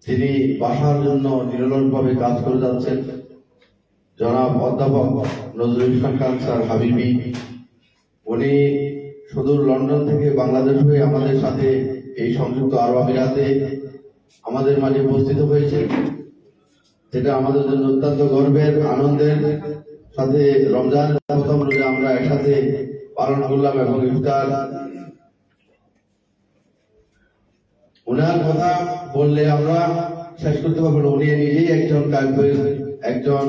তিনি ভাষার জন্য নিরলসভাবে কাজ করে যাচ্ছেন জনাব অধ্যাপক নজরুল ইসলাম খান স্যার হাবিবি। উনি সুদূর লন্ডন থেকে বাংলাদেশ হয়ে আমাদের সাথে এই সংযুক্ত আরব আমিরাতে আমাদের মাঝে উপস্থিত হয়েছে, যেটা আমাদের জন্য অত্যন্ত গর্বের আনন্দের সাথে রমজান প্রথম রোজা আমরা একসাথে পালন করলাম এবং ইফতার। উনার কথা বললে আমরা শেষ করতে পারবো না। উনি নিজেই একজন কাব্যের একজন,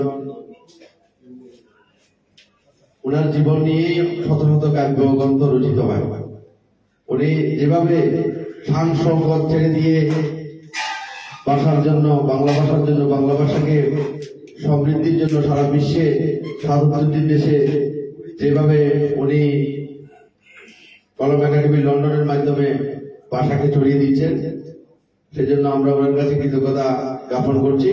উনার জীবন নিয়েই শত শত কাব্য গ্রন্থ রচিত হয়। উনি যেভাবে শান শৌকত ছেড়ে দিয়ে ভাষার জন্য, বাংলা ভাষার জন্য, বাংলা ভাষাকে সমৃদ্ধির জন্য সারা বিশ্বে সাধুদ্দিন দেশে যেভাবে উনি কলম একাডেমি লন্ডনের মাধ্যমে ভাষাকে ছড়িয়ে দিচ্ছেন, সেজন্য আমরা ওনার কাছে কৃতজ্ঞতা জ্ঞাপন করছি।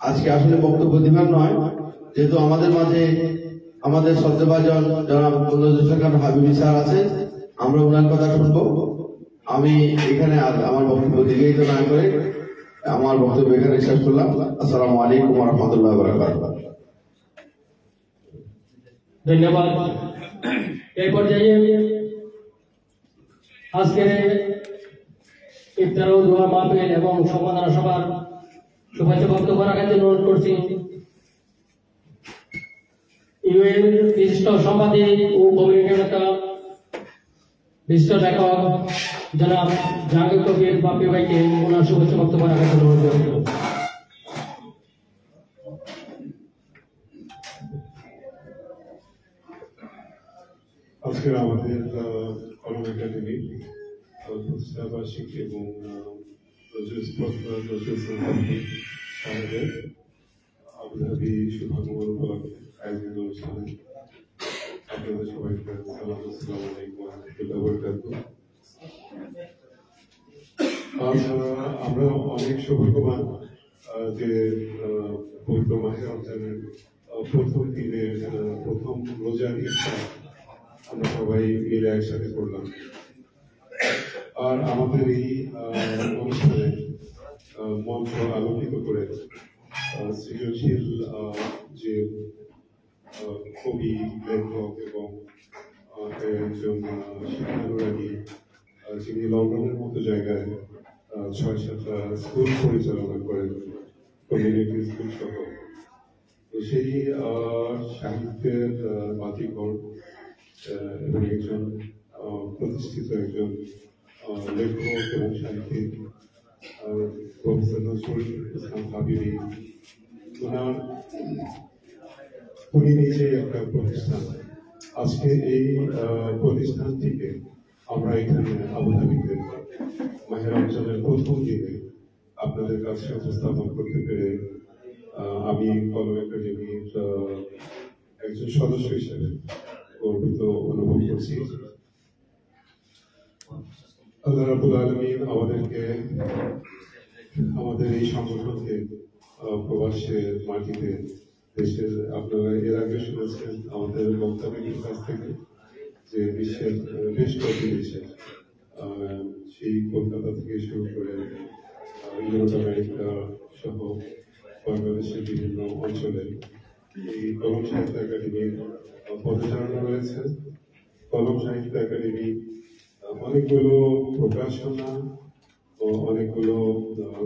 আজকে আসলে বক্তব্য দিবার নয়, যেহেতু আমাদের মাঝে আমাদের শ্রদ্ধাভাজন জনাব নজরুল ইসলাম খান হাবিবি স্যার আছে, আমরা ওনার কথা শুনবো। আমি এখানে আমার বক্তব্য দীর্ঘায়িত না করে আমার বক্তব্য এখানে শেষ করলাম। আসসালামু আলাইকুম ওয়া রাহমাতুল্লাহি ওয়া বারাকাতুহু। ধন্যবাদ। এই পর্যায়ে আজকের ইফতার ও দোয়া মাহফিল এবং সম্মাননা সভার সুপারিশ বক্তব্য রাখার জন্য অনুরোধ করছি ইউএন বিশিষ্ট সাংবাদিক ও কমিউনিকেটর বিশিষ্ট লেখক জনাব জাহাঙ্গীর কবির বাপি ভাইকে ওনার শুভেচ্ছা বক্তব্য রাখার জন্য অনুরোধ করছি। আজকের আমাদের কলম একাডেমি প্রতিষ্ঠা বার্ষিকী এবং সাহেবের আবুধাবি শুভাগমন উপলক্ষে আয়োজিত অনুষ্ঠানে আপনাদের সবাইকে আসসালামু আলাইকুম ওয়া রাহমাতুল্লাহি ওয়া বারাকাতুহু। আমরা অনেক সৌভাগ্যবান যে পবিত্র মাহে রমজানের প্রথম দিনের প্রথম রোজার ইফতার আমরা সবাই মিলে একসাথে করলাম। আর আমাদের এই অনুষ্ঠানে মঞ্চ আলোকিত করে সৃজনশীল যে কবি, লেখক এবং একজন শিক্ষানুরাগী যিনি লন্ডনের মতো জায়গায় ৬-৭টা স্কুল পরিচালনা করেন, কমিউনিটি স্কুল সহ, সেই সাহিত্যের বাতিঘর এবং একজন প্রতিষ্ঠিত একজন লেখক এবং সাহিত্যিক প্রফেসর নজরুল ইসলাম হাবিবি, উনি নিজে একটা প্রতিষ্ঠান। আজকে এই প্রতিষ্ঠানটিকে আমরা এখানে আবুধাবিতে মাহে রমজানের প্রথম দিনে আপনাদের কাছে উপস্থাপন করতে পেরে আমি কলম একাডেমির একজন সদস্য হিসেবে গর্বিত অনুভব করছি। আল্লাহ রাব্বুল আলামিন আমাদেরকে, আমাদের এই সংগঠনকে প্রবাসের মাটিতে, দেশের, আপনারা এর আগে শুনেছেন আমাদের বক্তব্যের কাছ থেকে যে বিশ্বের বেশ কয়েকটি দেশে, সেই কলকাতা থেকে শুরু করে ইউরোপ, আমেরিকা সহ বাংলাদেশের বিভিন্ন অঞ্চলে এই কলম সাহিত্য একাডেমির পদচারণা রয়েছে। কলম সাহিত্য একাডেমি অনেকগুলো প্রকাশনা ও অনেকগুলো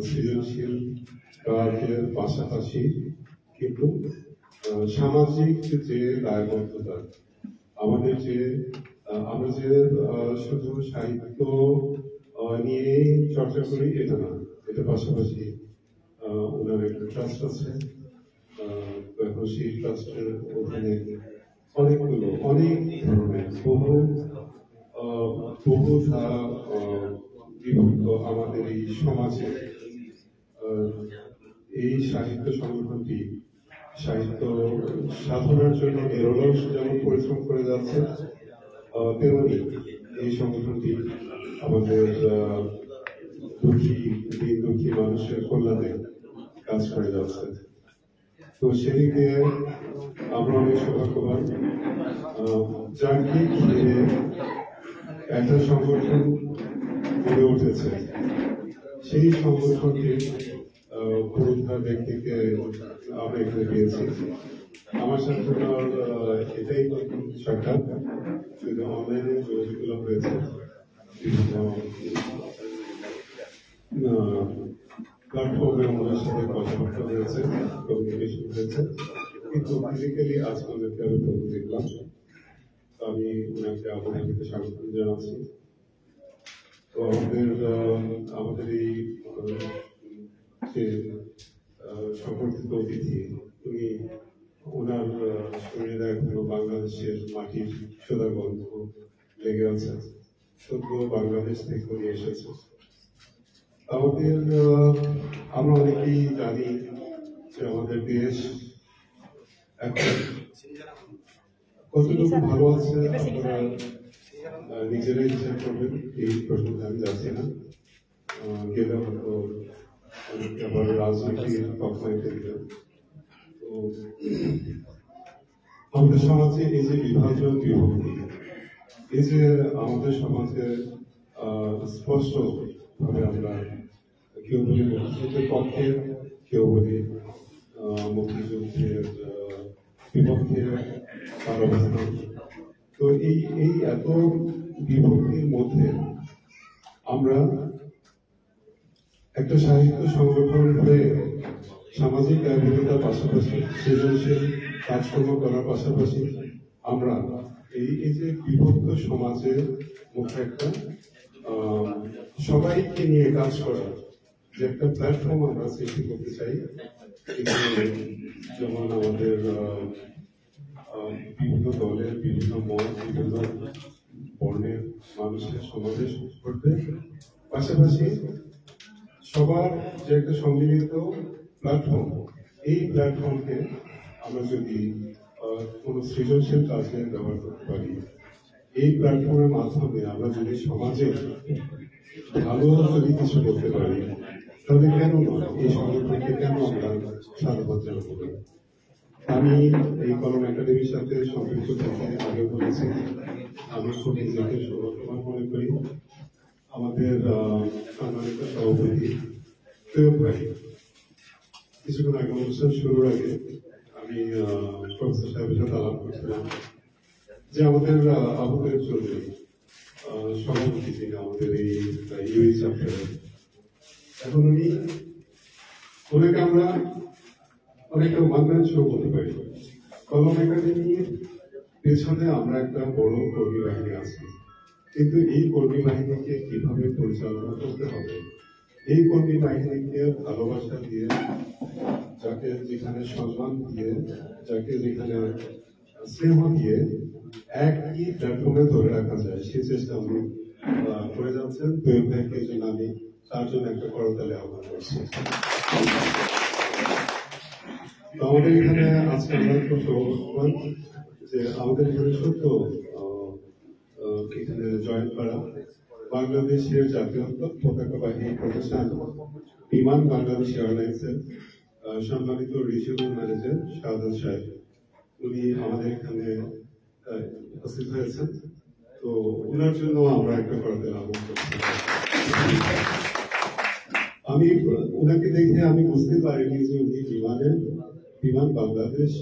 সৃজনশীল কাজের পাশাপাশি কিন্তু সামাজিক যে দায়বদ্ধতা, আমাদের যে আমরা যে শুধু সাহিত্য নিয়ে চর্চা করি এটা না, এটা পাশাপাশি ওনার একটা ট্রাস্ট আছে। এখন সেই ট্রাস্টের ওখানে অনেকগুলো অনেক ধরনের বহু বিভক্ত আমাদের এই সমাজে এই সাহিত্য সংগঠনটি সাহিত্য সাধনার জন্য নিরলস যেমন পরিশ্রম করে যাচ্ছে, তেমনি এই সংগঠনটি আমাদের দুঃখী মানুষের কল্যাণে কাজ করে যাচ্ছে। তো সেদিকে আমরা অনেক সৌভাগ্যবান। যান্ত্রিক একটা সংগঠন গড়ে উঠেছে, সেই সংগঠনটির পুরোধা ব্যক্তিকে আমরা এখানে পেয়েছি। আমার সাথে ওনার এটাই নতুন সাক্ষাৎ, যদি অনলাইনে যোগাযোগগুলো হয়েছে, বিভিন্ন প্ল্যাটফর্মে ওনার সাথে কথাবার্তা হয়েছে, কমিউনিকেশন হয়েছে, কিন্তু ফিজিক্যালি আজ ওনাকে আমি প্রথম দেখলাম। আমি ওনাকে আপনাদেরকে স্বাগত জানাচ্ছি। তো আমাদের এই যে সম্পর্কিত অতিথি, উনি ওনার শরীরে এখনো বাংলাদেশের মাটির সোদা গন্ধ লেগে আছে, সদ্য বাংলাদেশ থেকে উনি এসেছে। আমাদের আমরা অনেকেই জানি যে আমাদের দেশ এখন কতটুকু ভালো আছে আপনারা নিজেরাই বিচার করবেন, এই প্রশ্নটা আমি যাচ্ছি না। গেলে হয়তো আবার রাজনীতির তকমাইতে দিলেন। তো আমাদের সমাজে এই যে বিভাজন বিভক্তি, এই যে আমাদের সমাজে স্পষ্ট ভাবে আমরা কেউ বলি মুক্তিযুদ্ধের পক্ষে, কেউ বলি মুক্তিযুদ্ধের বিপক্ষে তার অবস্থান। তো এই এত বিভক্তির মধ্যে আমরা একটা সাহিত্য সংগঠন হয়ে সামাজিক দায়বদ্ধতার পাশাপাশি সৃজনশীল কাজকর্ম করার পাশাপাশি আমরা এই যে বিভক্ত সমাজের মধ্যে একটা সবাইকে নিয়ে কাজ করার যে একটা প্ল্যাটফর্ম আমরা সৃষ্টি করতে চাই। যেমন আমাদের বিভিন্ন দলের, বিভিন্ন মত, বিভিন্ন বর্ণের মানুষের সমাবেশ করতে, পাশাপাশি সবার যে একটা সম্মিলিত প্ল্যাটফর্ম, এই প্ল্যাটফর্মকে আমরা যদি কোনো সৃজনশীল কাজে ব্যবহার করতে পারি, এই প্ল্যাটফর্মের মাধ্যমে আমরা যদি সমাজে ভালো যদি কিছু করতে পারি, তাহলে কেন নয় এই সংগঠনকে কেন আমরা সাধুবাদ জানাবো। আমি এই কলম একাডেমির সাথে সম্পৃক্ত থেকে আগে বলেছি, আমি খুব নিজেকে সৌভাগ্যবান মনে করি। আমাদের সম্মানিত সভাপতি তৈয়ব ভাই কিছুক্ষণ আগে অনুষ্ঠান শুরুর আগে আমি প্রফেসর সাহেবের সাথে আলাপ করছিলাম যে আমাদের আবুদের চৌধুরী সভাপতি যিনি আমাদের এই ইউই চ্যাপ্টারের, এখন ওনাকে আমরা অনেকটা ওয়ান শো করতে পারি। কলম একাডেমির পেছনে আমরা একটা বড় কর্মী বাহিনী আছি, কিন্তু এই কর্মী বাহিনীকে কিভাবে পরিচালনা করতে হবে, এই কর্মী বাহিনীকে ভালোবাসা দিয়ে, যাকে যেখানে সম্মান দিয়ে, যাকে যেখানে স্নেহ দিয়ে একই প্ল্যাটফর্মে ধরে রাখা যায়, সে চেষ্টা উনি করে যাচ্ছেন। তৈরি ভাইকে জন্য আমি তার জন্য একটা করতালে আহ্বান করছি। আমাদের এখানে আজকে আমরা খুব সৌভাগ্যবান যে আমাদের এখানে সত্য এখানে জয়েন করা বাংলাদেশের জাতীয় পতাকা বাহিনী প্রতিষ্ঠান বিমান বাংলাদেশ এয়ারলাইন্সের সম্মানিত রিজিওনাল ম্যানেজার শাহাদাত সাহেব, উনি আমাদের এখানে উপস্থিত হয়েছেন। তো ওনার জন্য আমরা একটা করতে আহ্বান করছি। আমি ওনাকে দেখে আমি বুঝতে পারিনি যে উনি বিমান বাংলাদেশ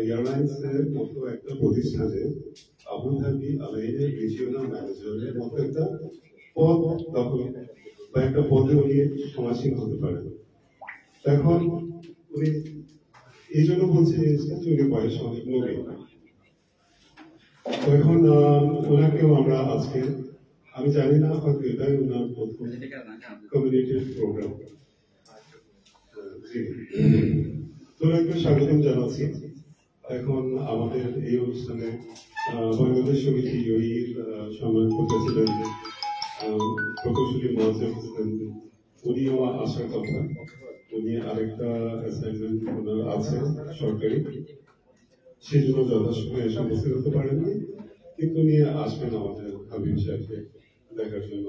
এয়ারলাইন্সের মতো একটা প্রতিষ্ঠানে আবুধাবি আলাইনের রিজিওনাল ম্যানেজারের মতো একটা পদ দখল বা একটা পদে উনি সমাসীন হতে পারেন। এখন উনি এই জন্য বলছেন যে উনি বয়স অনেক নবীন। তো এখন ওনাকেও আমরা আজকে, আমি জানি না হয়তো এটাই ওনার প্রথম কমিউনিটির প্রোগ্রাম, ওনাকে স্বাগতম জানাচ্ছি। এখন আমাদের এই অনুষ্ঠানে বাংলাদেশ সমিতি ইউইর সম্মানিত প্রেসিডেন্ট প্রকৌশলী মোয়াজ্জেম হোসেন, উনিও আসার কথা। উনি আরেকটা অ্যাসাইনমেন্ট ওনার আছে সরকারি, সেই জন্য যথাসময়ে এসে উপস্থিত হতে পারেননি, কিন্তু উনি আসবেন আমাদের হাবিব সাহেবকে দেখার জন্য।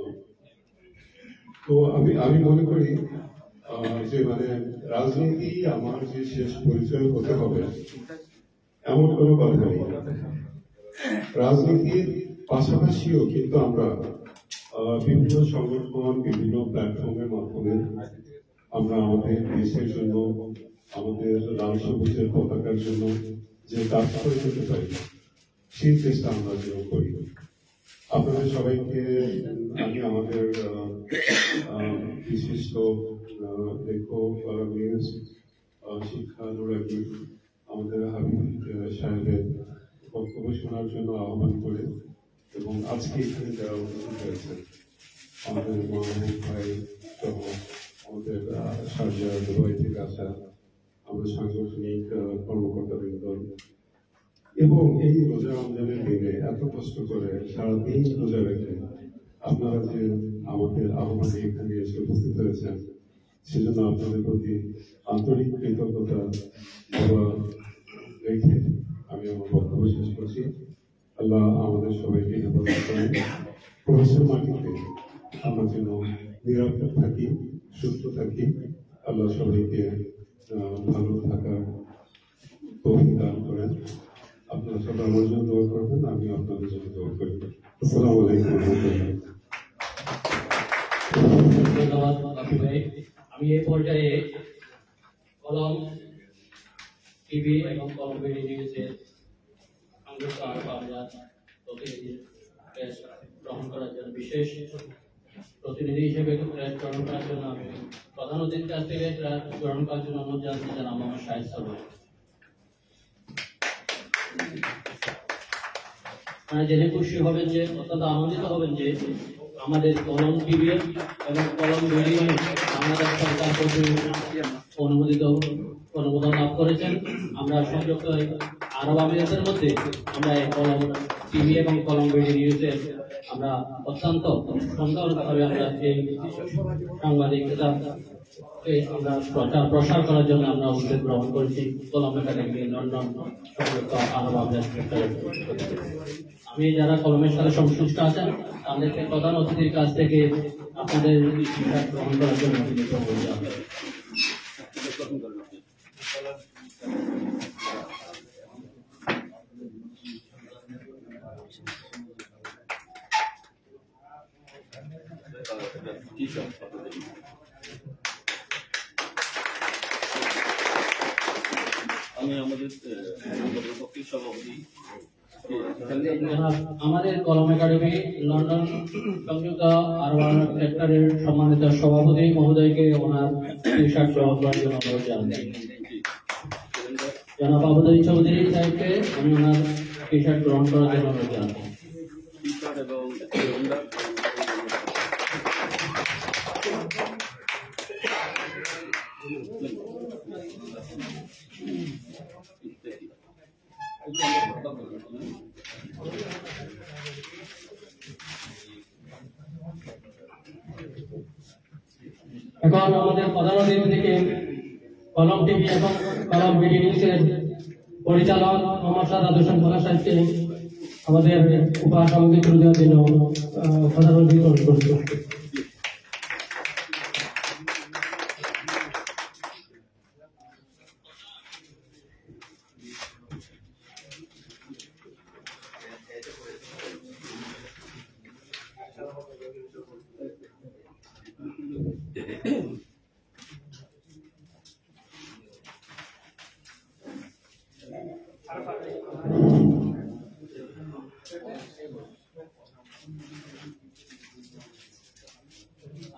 তো আমি মনে করি যে মানে রাজনীতি আমার যে শেষ পরিচয় হতে হবে এমন কোনো কথা নেই। রাজনীতির পাশাপাশিও কিন্তু আমরা বিভিন্ন সংগঠন, বিভিন্ন প্ল্যাটফর্মের মাধ্যমে আমরা আমাদের দেশের জন্য, আমাদের লাল সবুজের পতাকার জন্য যে কাজ করে যেতে পারি সেই চেষ্টা আমরা যেন করি। আপনাদের সবাইকে আমি আমাদের বিশিষ্ট লেখক, কলামিস্ট, শিক্ষানুরাগী আমাদের হাবিব সাহেবের বক্তব্য শোনার জন্য আহ্বান করে, এবং আজকে এখানে যারা উপস্থিত হয়েছেন আমাদের মাহবুব ভাই সহ আমাদের শারজা দুবাই থেকে আসা আমাদের সাংগঠনিক কর্মকর্তাবৃন্দ, এবং এই রোজা রমজানের দিনে এত কষ্ট করে সারাদিন রোজা রেখে আপনারা যে আমাদের আহ্বানে এখানে এসে উপস্থিত হয়েছেন, সেজন্য আপনাদের প্রতি আন্তরিক কৃতজ্ঞতা রেখে আমি আমার বক্তব্য শেষ করছি। আল্লাহ আমাদের সবাইকে হেফাজত করেন, প্রবাসের মাটিতে আমরা যেন নিরাপদ থাকি, সুস্থ থাকি। আল্লাহ সবাইকে ভালো থাকার তৌফিক দান করেন। আপনারা সবাই আমার জন্য দোয়া করবেন, আমি আপনাদের জন্য দোয়া করি। আসসালামু আলাইকুম ওয়া রাহমাতুল্লাহ। ধন্যবাদ বাপি ভাই। আমি এই পর্যায়ে কলম টিভি এবং কলম বিডি নিউজের সংযুক্ত আরব আমিরাত প্রতিনিধির প্রেস গ্রহণ করার জন্য, বিশেষ প্রতিনিধি হিসেবে প্রেস গ্রহণ করার জন্য আমি প্রধান অতিথির কাছ থেকে প্রেস গ্রহণ করার জন্য অনুরোধ জানাচ্ছি জানাব মোহাম্মদ শাহিদ সাহেব। জেনে খুশি হবেন যে, অত্যন্ত আনন্দিত হবেন যে আমাদের কলম টিভি এবং কলম ভিডিও বাংলাদেশ সরকার অনুমোদন লাভ করেছেন। আমরা সংযুক্ত আরব আমিরাতের মধ্যে আমরা এই কলম টিভি এবং কলম ভিডিও নিউজের আমরা অত্যন্ত সুন্দরভাবে আমরা এই সাংবাদিকতা আমরা প্রসার করার জন্য আমরা উদ্যোগ গ্রহণ করেছি কলম একাডেমি লন্ডন সংযুক্ত আরব আমিরাত। আমি যারা কলমের সাথে সংশ্লিষ্ট আছেন তাদেরকে প্রধান অতিথির কাছ থেকে আপনাদের শিক্ষা গ্রহণ করার জন্য আমি আমাদের সভাপতি আমাদের কলম একাডেমি লন্ডন সংযুক্ত আরব আমিরাত সেক্টরের সম্মানিত সভাপতি মহোদয়কে ওনার টি-শার্ট গ্রহণ করার জন্য অনুরোধ জানাচ্ছি। জনাব আবুদুল চৌধুরী সাহেবকে আমি ওনার টি-শার্ট গ্রহণ করার জন্য অনুরোধ জানাচ্ছি। টি-শার্ট এবং এখন আমাদের প্রধান অতিথি থেকে কলম টিভি এবং কলম বিডি নিউজের পরিচালক মোহাম্মদ সাদাত হোসেন মোল্লা সাহেবকে আমাদের উপহার সামগ্রী তুলে দেওয়ার জন্য প্রধান অতিথি অনুরোধ করছি।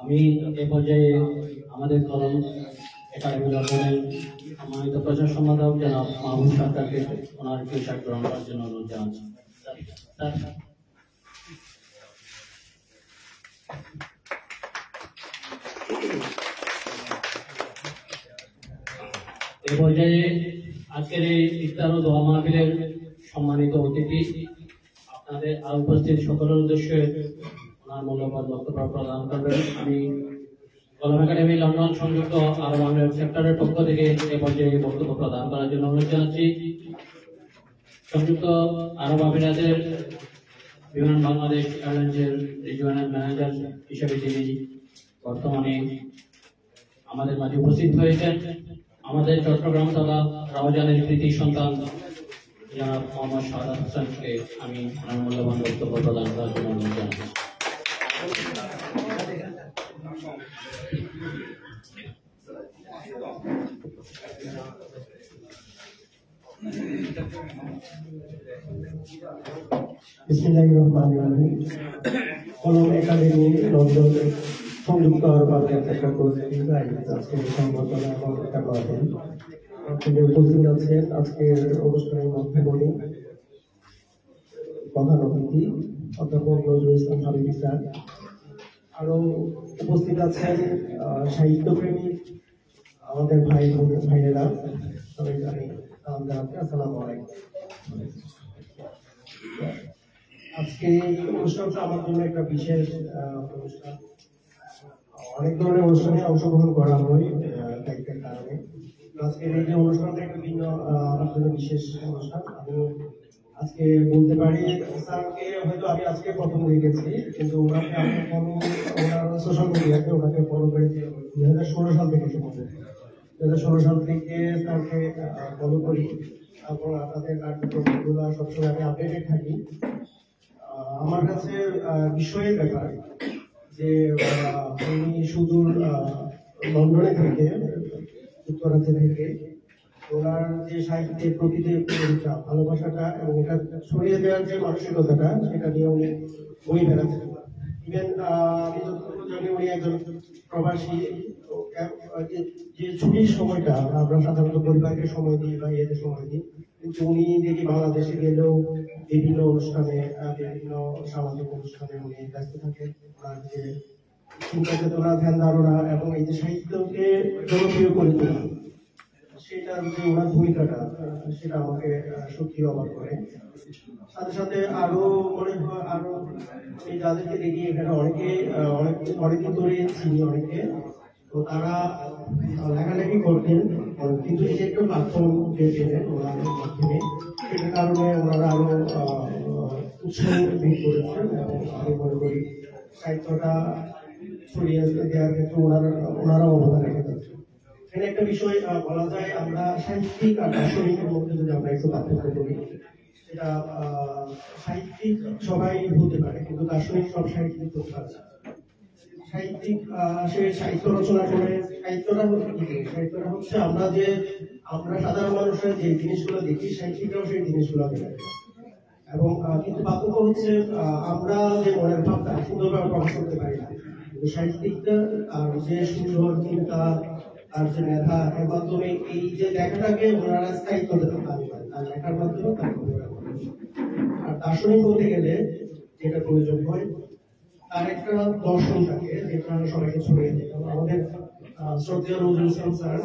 আমি এই পর্যায়ে আমাদের কলম একাডেমি লন্ডনের সম্মানিত প্রচার সম্পাদক জনাব মাহবুব সরকারকে ওনার টি-শার্ট গ্রহণ করার জন্য অনুরোধ জানাচ্ছি। এই পর্যায়ে আজকের এই ইফতার ও দোয়া মাহফিলের সম্মানিত অতিথি আপনাদের উপস্থিত সকলের উদ্দেশ্যে ওনার মূল্যবান বক্তব্য প্রদান করবেন। আমি কলম একাডেমি লন্ডন সংযুক্ত আরব আমিরাত সেক্টরের পক্ষ থেকে এই পর্যায়ে বক্তব্য প্রদান করার জন্য অনুরোধ জানাচ্ছি। সংযুক্ত আরব আমিরাতের বিমান বাংলাদেশ এয়ারলাইন্সের রিজিওনাল ম্যানেজার হিসেবে তিনি বর্তমানে আমাদের মাঝে উপস্থিত হয়েছেন। আমাদের চট্টগ্রাম তথা রাউজানের কৃতি সন্তান জনাব মোহাম্মদ সাদাত হোসেনকে আমি আমার মূল্যবান বক্তব্য প্রদান করার জন্য অনুরোধ জানাচ্ছি। বিসমিল্লাহির রহমানির রহিম। কলম একাডেমি লন্ডন সংযুক্ত আরব আমিরাত একটা কর্তৃক আজকে সংবর্ধনা এবং একটা মাহফিল তিনি উপস্থিত আছেন। আজকের অনুষ্ঠানের মধ্যমণি প্রধান অতিথি অধ্যাপক নজরুল ইসলাম হাবিবি স্যার, আরো উপস্থিত আছেন সাহিত্যপ্রেমী আমাদের ভাইয়েরা, সবাই জানি সালাম জানাচ্ছি, আসসালামু আলাইকুম। আজকে এই অনুষ্ঠানটা আমার জন্য একটা বিশেষ অনুষ্ঠান। অনেক ধরনের অনুষ্ঠানে অংশগ্রহণ করা হয় দায়িত্বের কারণে। আজকের এই যে অনুষ্ঠানটা একটা ভিন্ন আমার জন্য বিশেষ অনুষ্ঠান। আমি আজকে বলতে পারি স্যারকে হয়তো আমি আজকে প্রথম দেখেছি, কিন্তু ওনাকে আমি ফলো, ওনার সোশ্যাল মিডিয়াতে ওনাকে ফলো করেছি 2016 সাল থেকে। সম্ভবত 2016 সাল থেকে স্যারকে ফলো করি এবং আপনাদের কার্যক্রমগুলো সবসময় আমি আপডেটেড থাকি। আমার কাছে বিস্ময়ের ব্যাপার যে উনি সুদূর লন্ডনে থেকে, যুক্তরাজ্য থেকে, ওনার যে সাহিত্যের প্রতি যে ভালোবাসাটা এবং এটা ছড়িয়ে দেওয়ার যে মানসিকতাটা, সেটা নিয়ে উনি বই বেড়াচ্ছেন। ইভেন আমি যতটুকু জানি উনি একজন প্রবাসী। যে ছুটির সময়টা আমরা সাধারণত পরিবারকে সময় দিই বা এদের সময় দিই, কিন্তু উনি দেখি বাংলাদেশে গেলেও বিভিন্ন অনুষ্ঠানে, বিভিন্ন সামাজিক অনুষ্ঠানে উনি ব্যস্ত থাকেন। ওনার যে চিন্তা চেতনা, ধ্যান ধারণা এবং এই যে সাহিত্যকে জনপ্রিয় করে তোলা, সেটার যে ওনার ভূমিকাটা, সেটা আমাকে সত্যি অবাক করে। সাথে সাথে আরো মনে হয় আরো এই যাদেরকে দেখি এখানে অনেকদিন ধরে চিনি অনেকে, তো তারা লেখালেখি করতেন, কিন্তু এই যে একটা প্ল্যাটফর্ম পেয়েছিলেন ওনাদের মাধ্যমে, সেটার কারণে ওনারা আরো উৎসাহ বৃদ্ধি করেছেন। এবং আমি মনে করি সাহিত্যটা ছড়িয়ে দেওয়ার ক্ষেত্রে ওনারা অবদান রেখে যাচ্ছেন। এখানে একটা বিষয় বলা যায়, আমরা সাহিত্যিক আর দার্শনিকের মধ্যে যদি আমরা একটু পার্থক্য করি, সেটা সাহিত্যিক সবাই হতে পারে, কিন্তু দার্শনিক সব সাহিত্যিক হতে পারে না। সাহিত্যিক সে সাহিত্য রচনা করে, সাহিত্যটা হচ্ছে আমরা সাধারণ মানুষের যে জিনিসগুলো দেখি, সাহিত্যিকরাও সেই জিনিসগুলো দেখে। এবং কিন্তু পার্থক্য হচ্ছে আমরা যে মনের ভাবটা সুন্দরভাবে প্রকাশ করতে পারি না, কিন্তু সাহিত্যিকটা আর যে সুন্দর চিন্তা আর যে মেধা, এর মাধ্যমে এই যে লেখাটাকে ওনারা স্থায়িত্ব দিতে পারে, তার লেখার মাধ্যমে তার। আর দার্শনিক বলতে গেলে যেটা প্রয়োজন হয়, তার একটা দর্শন থাকে যেটা সবাইকে ছড়িয়ে দেয়। আমাদের শ্রদ্ধেয় নজরুল ইসলাম স্যার,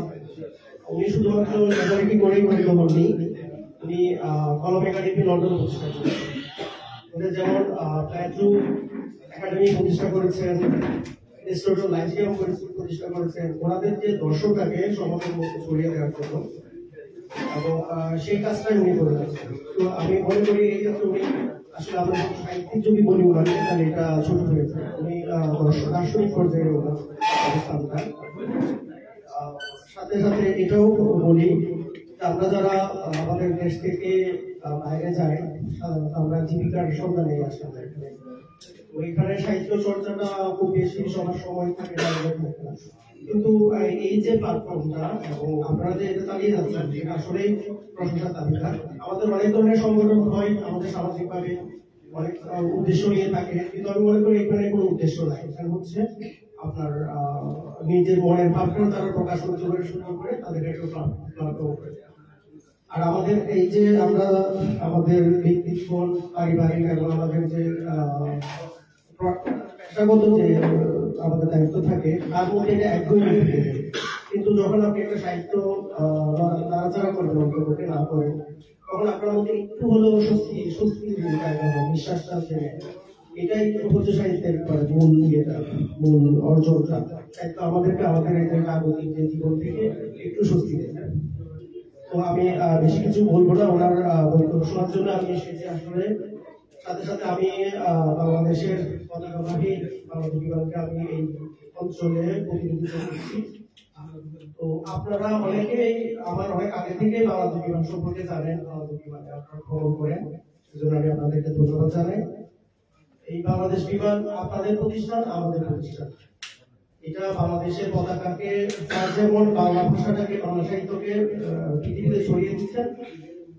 উনি শুধুমাত্র লেখালেখি করেই পরিচিত হননি, উনি কলম একাডেমি লন্ডন প্রতিষ্ঠা করেছেন। ওদের যেমন প্ল্যাটু একাডেমি প্রতিষ্ঠা করেছেন, প্রতিষ্ঠা করেছেন, ওনাদের যে দর্শকটাকে সমাজের মধ্যে ছড়িয়ে দেওয়ার জন্য, এবং সেই কাজটাই উনি করে যাচ্ছেন। তো আমি মনে করি এই ক্ষেত্রে উনি আসলে আমরা সাহিত্যিক যদি বলি ওনাকে, তাহলে এটা ছোট হয়েছে। উনি দার্শনিক পর্যায়ে ওনার অবস্থানটা। সাথে সাথে এটাও বলি, আমরা যারা আমাদের দেশ থেকে বাইরে যাই, সাধারণত আমরা জীবিকার সন্ধানে আসি। ওইখানে সাহিত্য চর্চাটা খুব বেশি সবার সময় থাকে না, কিন্তু এই যে প্ল্যাটফর্মটা এবং আপনারা যে এটা চালিয়ে যাচ্ছেন, সেটা আসলেই প্রশংসার দাবিদার। আমাদের অনেক ধরনের সংগঠন হয়, আমাদের সামাজিকভাবে অনেক উদ্দেশ্য নিয়ে থাকে, কিন্তু আমি মনে করি এখানে কোনো উদ্দেশ্য নাই। এখানে হচ্ছে আপনার নিজের মনের ভাবটা তারা প্রকাশ করতে পারে, সুন্দর করে তাদের একটা প্ল্যাটফর্ম করে। আর আমাদের এই যে আমরা আমাদের ব্যক্তিত্ব, পারিবারিক এবং আমাদের যে পেশাগত যে আমাদের দায়িত্ব থাকে, তার মধ্যে এটা একদমই থাকে। কিন্তু যখন আপনি একটা সাহিত্য নাড়াচাড়া করবেন, অন্তর্ভুক্তি না করেন, তখন আপনার মধ্যে একটু হলেও স্বস্তি বিশ্বাসটা ছেড়ে, এটাই হচ্ছে সাহিত্যের মূল অর্জনটা। সাহিত্য আমাদেরকে আমাদের এই যে জাগতিক যে জীবন থেকে একটু স্বস্তি দেয়। তো আমি বেশি কিছু বলবো না, ওনার বক্তব্য শোনার জন্য আমি এসেছি আসলে। সাথে সাথে আমি বাংলাদেশের পতাকাবাহী বাংলাদেশ বিভাগকে আমি এই অঞ্চলে প্রতিনিধিত্ব করছি। তো আপনারা অনেকেই আমার অনেক আগে থেকে বাংলাদেশ বিভাগ সম্পর্কে জানেন, বাংলাদেশ বিভাগে আপনারা খবর করেন, সেজন্য আমি আপনাদেরকে ধন্যবাদ জানাই। এই বাংলাদেশ বিমান আপনাদের প্রতিষ্ঠান, আমাদের প্রতিষ্ঠান। এটা বাংলাদেশের পতাকাকে, যেমন বাংলা ভাষাটাকে, বাংলা সাহিত্যকে পৃথিবীতে ছড়িয়ে দিচ্ছেন,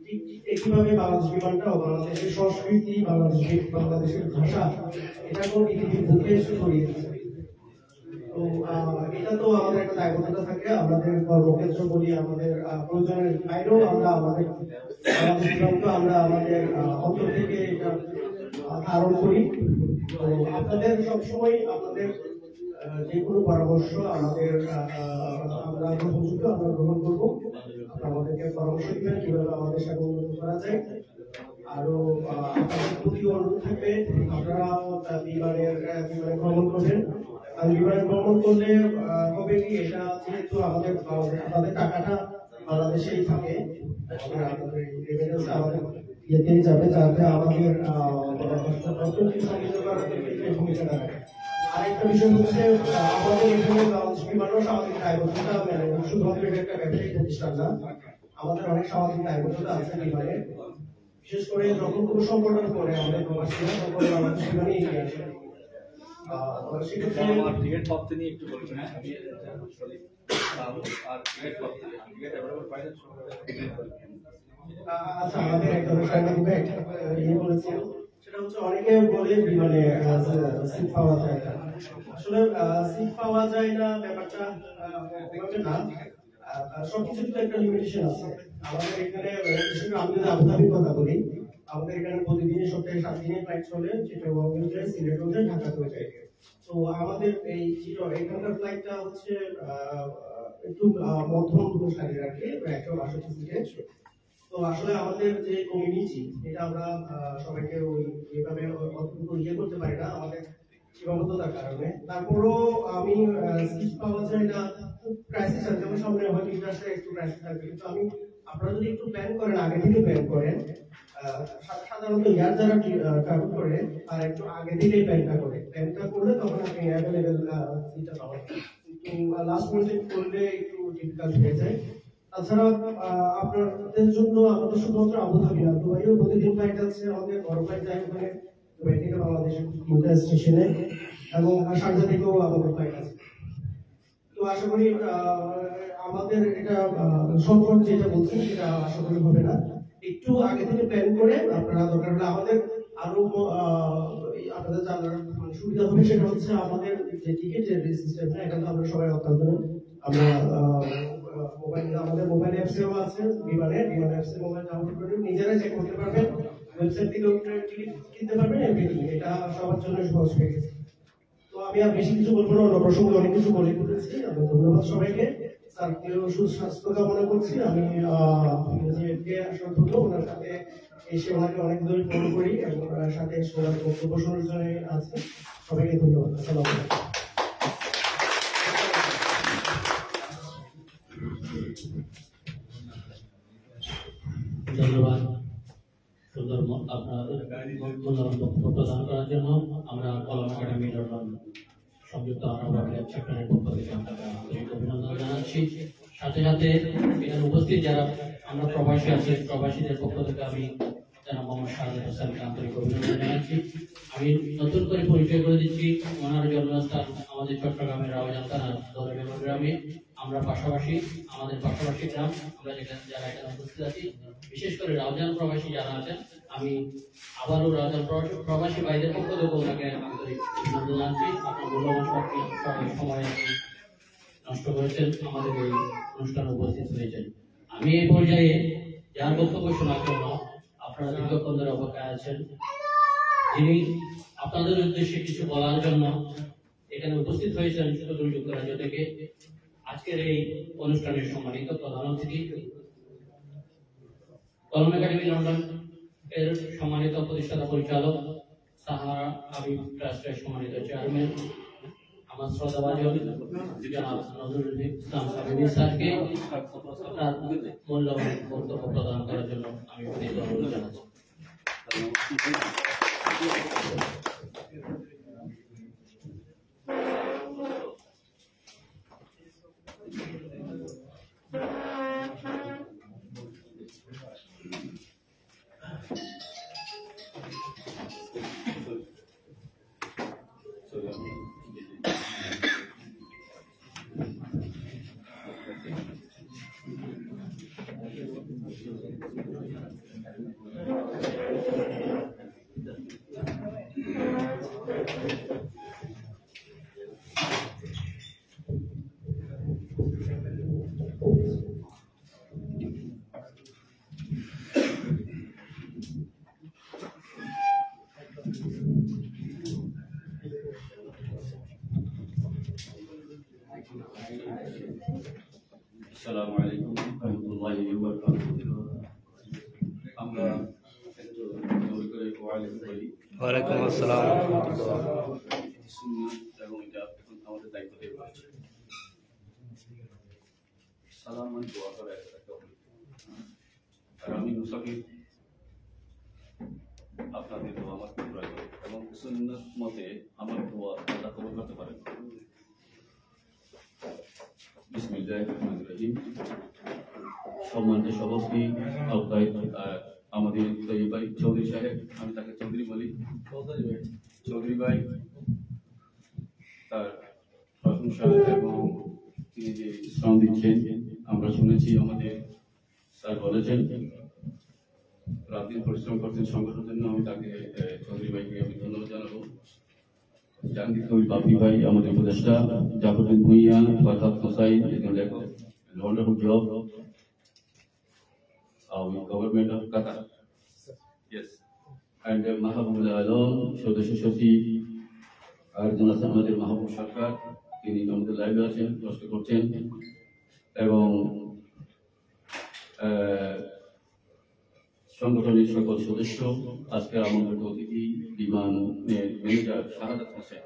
ঠিক একইভাবে বাংলাদেশ বিমানটাও বাংলাদেশের সংস্কৃতি, বাংলাদেশের ভাষা, এটাকেও পৃথিবীর বুকে ছড়িয়ে দিচ্ছে। তো এটা তো আমাদের একটা দায়বদ্ধতা থাকে, আমাদের কর্মক্ষেত্র বলি, আমাদের প্রয়োজনের বাইরেও আমরা আমাদের বাংলাদেশ বিমানকে আমরা আমাদের অন্তর থেকে এটা ধারণ করি। তো আপনাদের সবসময় আপনাদের যে কোনো পরামর্শ আমাদের আমরা গ্রহণ করবো। আমাদেরকে পরামর্শ দিবেন কিভাবে আমাদের সাথে উন্নত করা যায়। আরো আপনাদের প্রতি অনুরোধ থাকবে, আপনারা বিমানে ভ্রমণ করবেন। আর বিমানে ভ্রমণ করলে হবে কি, এটা যেহেতু আমাদের টাকাটা বাংলাদেশেই থাকে, আমাদের ইয়েতেই যাবে, যাতে আমাদের সমৃদ্ধ করার ভূমিকা রাখে। আরেকটা বিষয় হচ্ছে, আমাদের এখানে বাংলাদেশ বিমানও সামাজিক দায়বদ্ধতা, শুধুমাত্র এটা একটা ব্যবসায়িক প্রতিষ্ঠান না, আমাদের অনেক সামাজিক দায়বদ্ধতা আছে বিমানে। বিশেষ করে যখন কোনো সংগঠন করে আমাদের প্রবাসীরা, তখন বাংলাদেশ বিমানে এগিয়ে আসে। আমার টিকিট পথ নিয়ে একটু বলবেন। আমি আর টিকিট পথ টিকিট অ্যাভেলেবল পাই না, আচ্ছা, আমাদের একজন সাংবাদিক বলেছেন, সেটা হচ্ছে অনেকে বলে বিমানে সিট পাওয়া যায় না। আসলে সিট পাওয়া যায় না ব্যাপারটা এভাবে না, সবকিছুর তো একটা লিমিটেশন আছে। আমাদের এখানে বিশেষ করে আমি যদি আবুধাবির কথা বলি, আমাদের এখানে প্রতিদিনই সপ্তাহে 7 দিনের ফ্লাইট চলে, চিটাগং যায়, সিলেটও যায়, ঢাকাতেও যায়। তো আমাদের এই এখানকার ফ্লাইটটা হচ্ছে একটু মধ্যম সারি রাখে, 162 সিটের। তো আসলে আমাদের যে কমিউনিটি, এটা আমরা সবাইকে এইভাবে অতটুকু করতে পারি না আমাদের সীমাবদ্ধতার কারণে। তারপরও আমি সিট পাওয়া যায় না, ক্রাইসিস আছে, যেমন সামনে হয়তো ইন্টারন্যাশনাল একটু ক্রাইসিস থাকবে, কিন্তু আপনারা যদি একটু প্ল্যান করেন, আগে থেকে প্ল্যান করেন, সাধারণত ইয়ার যারা ট্রাভেল করে আর একটু আগে থেকেই প্ল্যানটা করলে তখন আপনি অ্যাভেলেবেল সিটটা পাবেন। কিন্তু লাস্ট মিনিটে করলে একটু ডিফিকাল্ট হয়ে যায়। তাছাড়া আপনাদের জন্য আমাদের শুধুমাত্র আবুধাবি না, দুবাইও প্রতিদিন ফ্লাইট আছে, আমাদের বড় ফ্লাইট যায় ওখানে, দুবাই থেকে বাংলাদেশের 3টা স্টেশনে, এবং শারজা থেকেও আমাদের ফ্লাইট আছে। তো আশা করি আমাদের এটা সংকট যেটা বলছি সেটা আশা করি হবে না। একটু আগে থেকে প্ল্যান করে আপনারা দরকার হলে আমাদের আরো আপনাদের জানার সুবিধা হবে, সেটা হচ্ছে আমাদের যে টিকিটের সিস্টেমটা, এটা তো আমরা সবাই অত্যন্ত, আমরা আমাদের মোবাইল অ্যাপসেও আছে, বিমান অ্যাপসে মোবাইল ডাউনলোড করে নিজেরাই চেক করতে পারবেন, ওয়েবসাইট থেকে টিকিট কিনতে পারবেন, এভরিথিং এটা সবার জন্য সহজ হয়ে গেছে। তো আমি আর বেশি কিছু বলবো না, অন্য প্রসঙ্গে অনেক কিছু বলে ফেলেছি। আমি ধন্যবাদ সবাইকে, স্যারকেও সুস্বাস্থ্য কামনা করছি। আমি নিজেকে আসলে ধন্য, ওনার সাথে এসে ওনাকে অনেক দূরে ফোন করি এবং ওনার সাথে ওনার বক্তব্য শোনার জন্য আছে। সবাইকে ধন্যবাদ। আসসালামু আলাইকুম। ধন্যবাদ সুন্দর আপনাদের মূল্যবান বক্তব্য প্রদান করার জন্য। আমরা কলম একাডেমি লন্ডন সংযুক্ত আরব আমিরাত চ্যাপ্টারের পক্ষ থেকে আপনাকে আন্তরিক অভিনন্দন জানাচ্ছি। সাথে সাথে এখানে উপস্থিত যারা আমরা প্রবাসী আছি, প্রবাসীদের পক্ষ থেকে আমি যারা মোহাম্মদ শাহাদ হোসেনকে আন্তরিক অভিনন্দন জানাচ্ছি। আমি নতুন করে পরিচয় করে দিচ্ছি, ওনার জন্মস্থান আমাদের চট্টগ্রামের রাওজান থানার দরবেগর গ্রামে। আমরা আমাদের পাশাপাশি গ্রাম, আমরা যারা এখানে উপস্থিত আছি, বিশেষ করে রাওজান প্রবাসী যারা আছেন, আমি আবারও রাওজান প্রবাসী ভাইদের পক্ষ থেকে ওনাকে আন্তরিক অভিনন্দন জানাচ্ছি। আপনার মূল্যবান সময় নষ্ট করেছেন, আমাদের এই অনুষ্ঠানে উপস্থিত হয়েছেন। আমি এই পর্যায়ে যার বক্তব্য শোনার জন্য আপনারা দীর্ঘক্ষণ ধরে অপেক্ষায় আছেন, যিনি আপনাদের উদ্দেশ্যে কিছু বলার জন্য এখানে উপস্থিত হয়েছেন সুদূর যুক্তরাজ্য থেকে, আজকের এই অনুষ্ঠানের সম্মানিত প্রধান অতিথি, কলম একাডেমি লন্ডন এর সম্মানিত প্রতিষ্ঠাতা পরিচালক, সাহারা হাবিব ট্রাস্টের সম্মানিত চেয়ারম্যান, আমার শ্রদ্ধাভাজন জনাব নজরুল ইসলাম হাবিবি স্যারকে আপনার মূল্যবান বক্তব্য প্রদান করার জন্য আমি অনুরোধ জানাচ্ছি। আসসালামু আলাইকুম রহমতুল্লাহি ওয়া বারাকাতুহু। আমরা একটু জোরে করে ওয়ালাইকুম বলি। ওয়ালাইকুম আসসালাম। সুন্নাত এবং এটা আমাদের দায়িত্ব হয়ে পড়েছে। সালাম মানে দোয়া করা একটা হবে। আর আমি মুসাফির, আপনাদের দোয়া আমার প্রয়োজন এবং সুন্নাত মতে আমার দোয়া আল্লাহ কবুল করতে পারেন। বিসমিল্লাহির রহমানির রহিম। সম্মানিত সভাপতি আমাদের তৈরি ভাই চৌধুরী সাহেব, আমি তাকে চৌধুরী বলি, চৌধুরী ভাই তার প্রশংসা এবং তিনি যে শ্রম দিচ্ছেন আমরা শুনেছি। আমাদের স্যার বলেছেন রাত দিন পরিশ্রম করছেন সংগঠনের জন্য। আমি তাকে চৌধুরী ভাইকে আমি ধন্যবাদ জানাবো। জাহাঙ্গীর কবির বাপি ভাই আমাদের উপদেষ্টা, জাফরুদ্দিন ভুঁইয়া, ফারহাদ হোসাইন, একজন লেখক, wonderful job with government of Qatar. Yes. And Mahabubul Alam, সদস্য সচিব, আর একজন আছেন আমাদের মাহবুব সরকার, তিনি আমাদের লাইভে আছেন, কষ্ট করছেন। এবং সংগঠনের সকল সদস্য, আজকের আমন্ত্রিত অতিথি বিমানের manager Shahadat Hossain,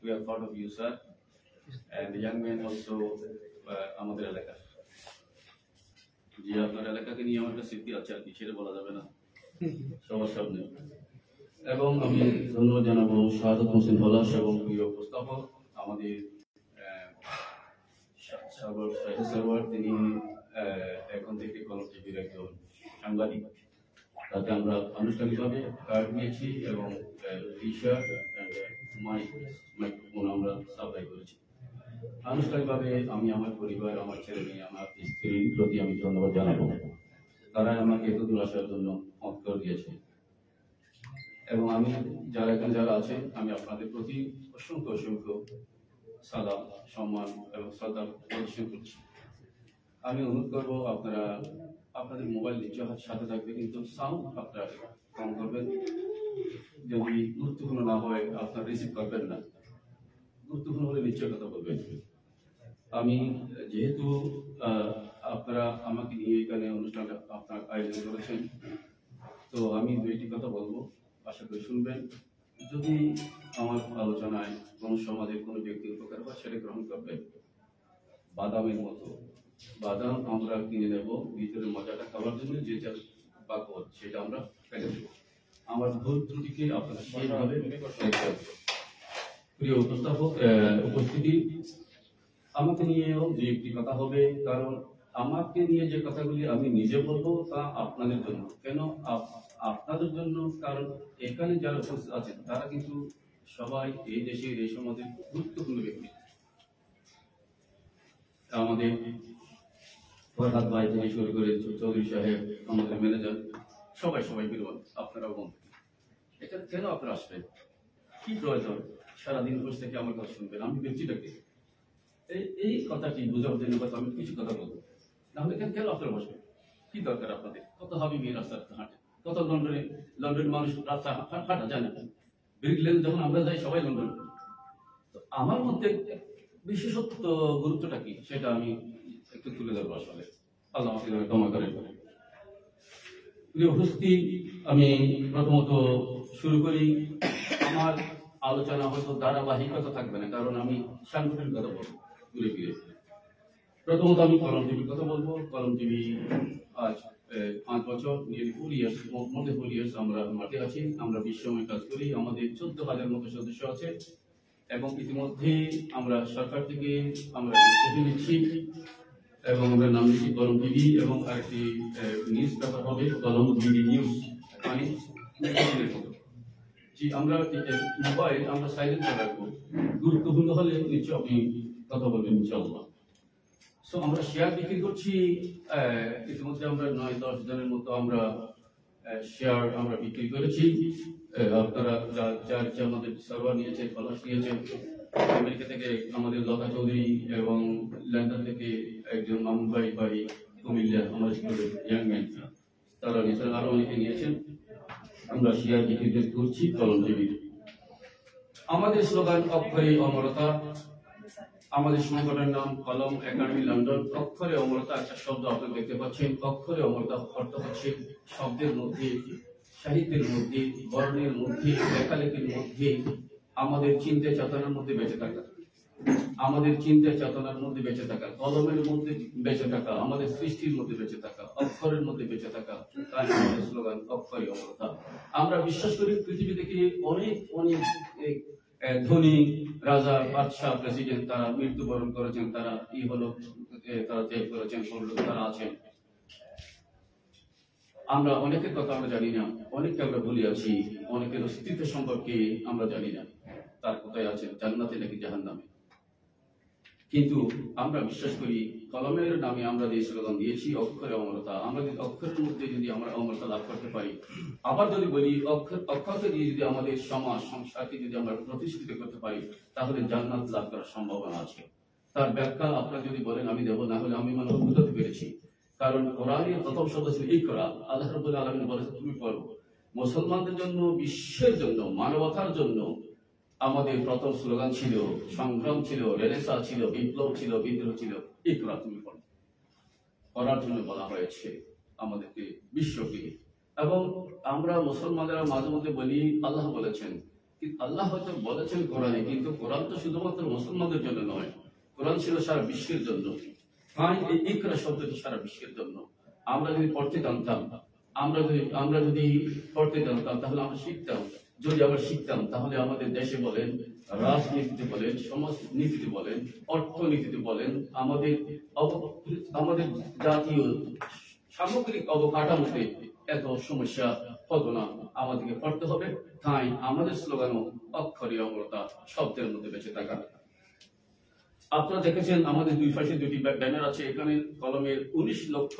we are proud of you sir, and the young man also আমাদের এলাকা। যে আপনার এলাকাকে নিয়ে আমার কাছে স্মৃতি আছে আর কি, সেটা বলা যাবে না সবার সামনে। এবং আমি ধন্যবাদ জানাবো শাহাদাত হোসেন পলাশ এবং প্রিয় উপস্থাপক আমাদের সার্ভার, তিনি এখন থেকে কলম টিভির একজন সাংবাদিক। তাতে আমরা আনুষ্ঠানিকভাবে কার্ড নিয়েছি এবং টি শার্ট মাইক্রোফোন আমরা সাপ্লাই করেছি। আনুষ্ঠানিকভাবে আমি আমার পরিবার, আমার ছেলে মেয়ে, আমার স্ত্রীর প্রতি আমি ধন্যবাদ জানাবো। তারা আমাকে এতদূর আসার জন্য মত করে দিয়েছে। এবং আমি যারা এখানে যারা আছেন, আমি আপনাদের প্রতি অসংখ্য অসংখ্য সালাম, সম্মান এবং শ্রদ্ধা প্রদর্শন করছি। আমি অনুরোধ করবো আপনারা আপনাদের মোবাইল নিচে সাথে থাকবে, কিন্তু সাউন্ড আপনারা কম করবেন। যদি গুরুত্বপূর্ণ না হয় আপনারা রিসিভ করবেন না, গুরুত্বপূর্ণ হলে নিশ্চয় কথা বলবেন। আমি যেহেতু আপনারা আমাকে নিয়ে এখানে অনুষ্ঠানটা আপনার আয়োজন করেছেন, তো আমি দুইটি কথা বলবো, আশা করি শুনবেন। যদি আমার আলোচনায় কোনো সমাজের কোনো ব্যক্তি উপকার হয় সেটা গ্রহণ করবেন। বাদামের মতো বাদাম আমরা কিনে নেব ভিতরে মজাটা খাওয়ার জন্য, যেটা বাকল সেটা আমরা ফেলে দেব। আমার ভুল ত্রুটিকে আপনারা সেইভাবে প্রিয় উপস্থিতি, আমাকে নিয়েও যে একটি কথা হবে, কারণ আমাকে নিয়ে যে কথাগুলি আমি নিজে বলবো তা আপনাদের জন্য। কেন আপনাদের জন্য? কারণ এখানে যারা উপস্থিত আছেন তারা কিন্তু সবাই এই দেশের এই সমাজের গুরুত্বপূর্ণ ব্যক্তি। আমাদের ফরহাদ ভাই থেকে শুরু করে চৌধুরী সাহেব, আমাদের ম্যানেজার, সবাই বিরোধ, আপনারাও বন্ধু। এটা কেন আপনারা আসবেন? কি প্রয়োজন সারাদিন বসে থেকে আমার কথা শুনবেন? আমি ব্যক্তিটাকে এই কথাটি বোঝার জন্য আমি কিছু কথা বলবো, নাহলে কেন আপনারা বসবেন? কি দরকার আপনাদের? কত হাবিবি রাস্তা হাঁটে, কত লন্ডনের মানুষ রাস্তা হাঁটা যায় না। ব্রিকলেন যখন আমরা যাই সবাই লন্ডন। তো আমার মধ্যে বিশেষত্ব গুরুত্বটা কি সেটা আমি একটু তুলে ধরবো। আসলে আল্লাহ আমাকে ক্ষমা করেন। প্রিয় উপস্থিতি, আমি প্রথমত শুরু করি। আমার আলোচনা হয়তো ধারাবাহিকতা থাকবে না, কারণ আমি সাংগঠনিক কথা বলবো ঘুরে ফিরে। প্রথমত আমি কলম টিভির কথা বলবো। কলম টিভি আজ 5 বছর, নিয়ারলি 4 ইয়ার্স, মধ্যে 4 ইয়ার্স আমরা মাঠে আছি। আমরা বিশ্বময় কাজ করি। আমাদের 14,000 মতো সদস্য আছে এবং ইতিমধ্যে আমরা সরকার থেকে আমরা নিচ্ছি এবং আমরা নাম দিচ্ছি কলম টিভি, এবং আরেকটি নিউজ পেপার হবে কলম টিভি নিউজ। মানে জি, আমরা মোবাইল আমরা সাইলেন্ট করে রাখবো, গুরুত্বপূর্ণ হলে নিশ্চয় আপনি কথা বলবেন ইনশাআল্লাহ। সো আমরা শেয়ার বিক্রি করছি। ইতিমধ্যে আমরা 9-10 জনের মতো আমরা শেয়ার আমরা বিক্রি করেছি। আপনারা যার আমাদের সার্ভার নিয়েছে, পলাশ নিয়েছেন, আমেরিকা থেকে আমাদের লতা চৌধুরী এবং লন্ডন থেকে একজন মামুন ভাই কুমিল্লা আমার স্টুডেন্ট ইয়াং ম্যান, তারা নিয়েছেন, আরো অনেকে নিয়েছেন। আমরা শেয়ার বিক্রি করছি কলম টিভির। আমাদের স্লোগান অক্ষরে অমরতা, আমাদের সংগঠনের নাম কলম একাডেমি লন্ডন। অক্ষরে অমরতা একটা শব্দ আপনারা দেখতে পাচ্ছেন। অক্ষরে অমরতা অর্থ হচ্ছে শব্দের মধ্যে, সাহিত্যের মধ্যে, বর্ণের মধ্যে, লেখালেখির মধ্যে আমাদের চিন্তা চেতনার মধ্যে বেঁচে থাকা, আমাদের চিন্তা চেতনার মধ্যে বেঁচে থাকা, কলমের মধ্যে বেঁচে থাকা, আমাদের সৃষ্টির মধ্যে বেঁচে থাকা, অক্ষরের মধ্যে বেঁচে থাকা, তাই আমাদের স্লোগান অক্ষরে অমরতা। আমরা বিশ্বাস করি পৃথিবী থেকে অনেক অনেক ধনী রাজা, বাদশাহ, প্রেসিডেন্ট তারা মৃত্যুবরণ করেছেন, তারা তারা ত্যাগ করেছেন, তারা আছেন। আমরা অনেকের কথা আমরা জানি না, অনেককে আমরা ভুলে আছি, অনেকের অস্তিত্ব সম্পর্কে আমরা জানি না, তার কোথায় আছেন, জান্নাতে নাকি জাহান্নামে। কিন্তু আমরা বিশ্বাস করি কলমের নামে আমরা যে স্লোগান দিয়েছি অক্ষরে অমরতা, আমরা যদি অক্ষরের মধ্যে যদি আমরা অমরতা লাভ করতে পারি, আবার যদি বলি অক্ষরকে দিয়ে যদি আমাদের সমাজ সংস্কারকে যদি আমরা প্রতিষ্ঠিত করতে পারি, তাহলে জান্নাত লাভ করার সম্ভাবনা আছে। তার ব্যাখ্যা আপনারা যদি বলেন আমি দেবো, না হলে আমি মনে বুঝতে পেরেছি। কারণ কোরআনের প্রথম শব্দ ছিল ইকরা। আল্লাহ রাব্বুল আলামিন বলেছেন তুমি পড়ো। মুসলমানদের জন্য, বিশ্বের জন্য, মানবতার জন্য আমাদের প্রথম স্লোগান ছিল, সংগ্রাম ছিল, রেনেসা ছিল, বিপ্লব ছিল, বিদ্রোহ ছিল, ইকরা তুমি পড়ো। পড়ার জন্য বলা হয়েছে আমাদেরকে, বিশ্বকে। এবং আমরা মুসলমানরা মাঝে মধ্যে বলি আল্লাহ বলেছেন, আল্লাহ হয়তো বলেছেন কোরআনে, কিন্তু কোরআন তো শুধুমাত্র মুসলমানদের জন্য নয়, কোরআন ছিল সারা বিশ্বের জন্য। তাই এই ইকরা শব্দটি সারা বিশ্বের জন্য। আমরা যদি পড়তে জানতাম, আমরা যদি পড়তে জানতাম, তাহলে আমরা শিখতাম। যদি আমরা শিখতাম, তাহলে আমাদের দেশে বলেন, রাজনীতিতে বলেন, সমাজনীতিতে বলেন, অর্থনীতিতে বলেন, আমাদের জাতীয় সামগ্রিক অবকাঠামোতে এত সমস্যা হতো না। আমাদেরকে পড়তে হবে। তাই আমাদের স্লোগানও অক্ষরে অমরতা, শব্দের মধ্যে বেঁচে থাকা। আপনারা দেখেছেন আমাদের দুই পাশে দুটি ব্যানার আছে, এখানে কলমের 19 লক্ষ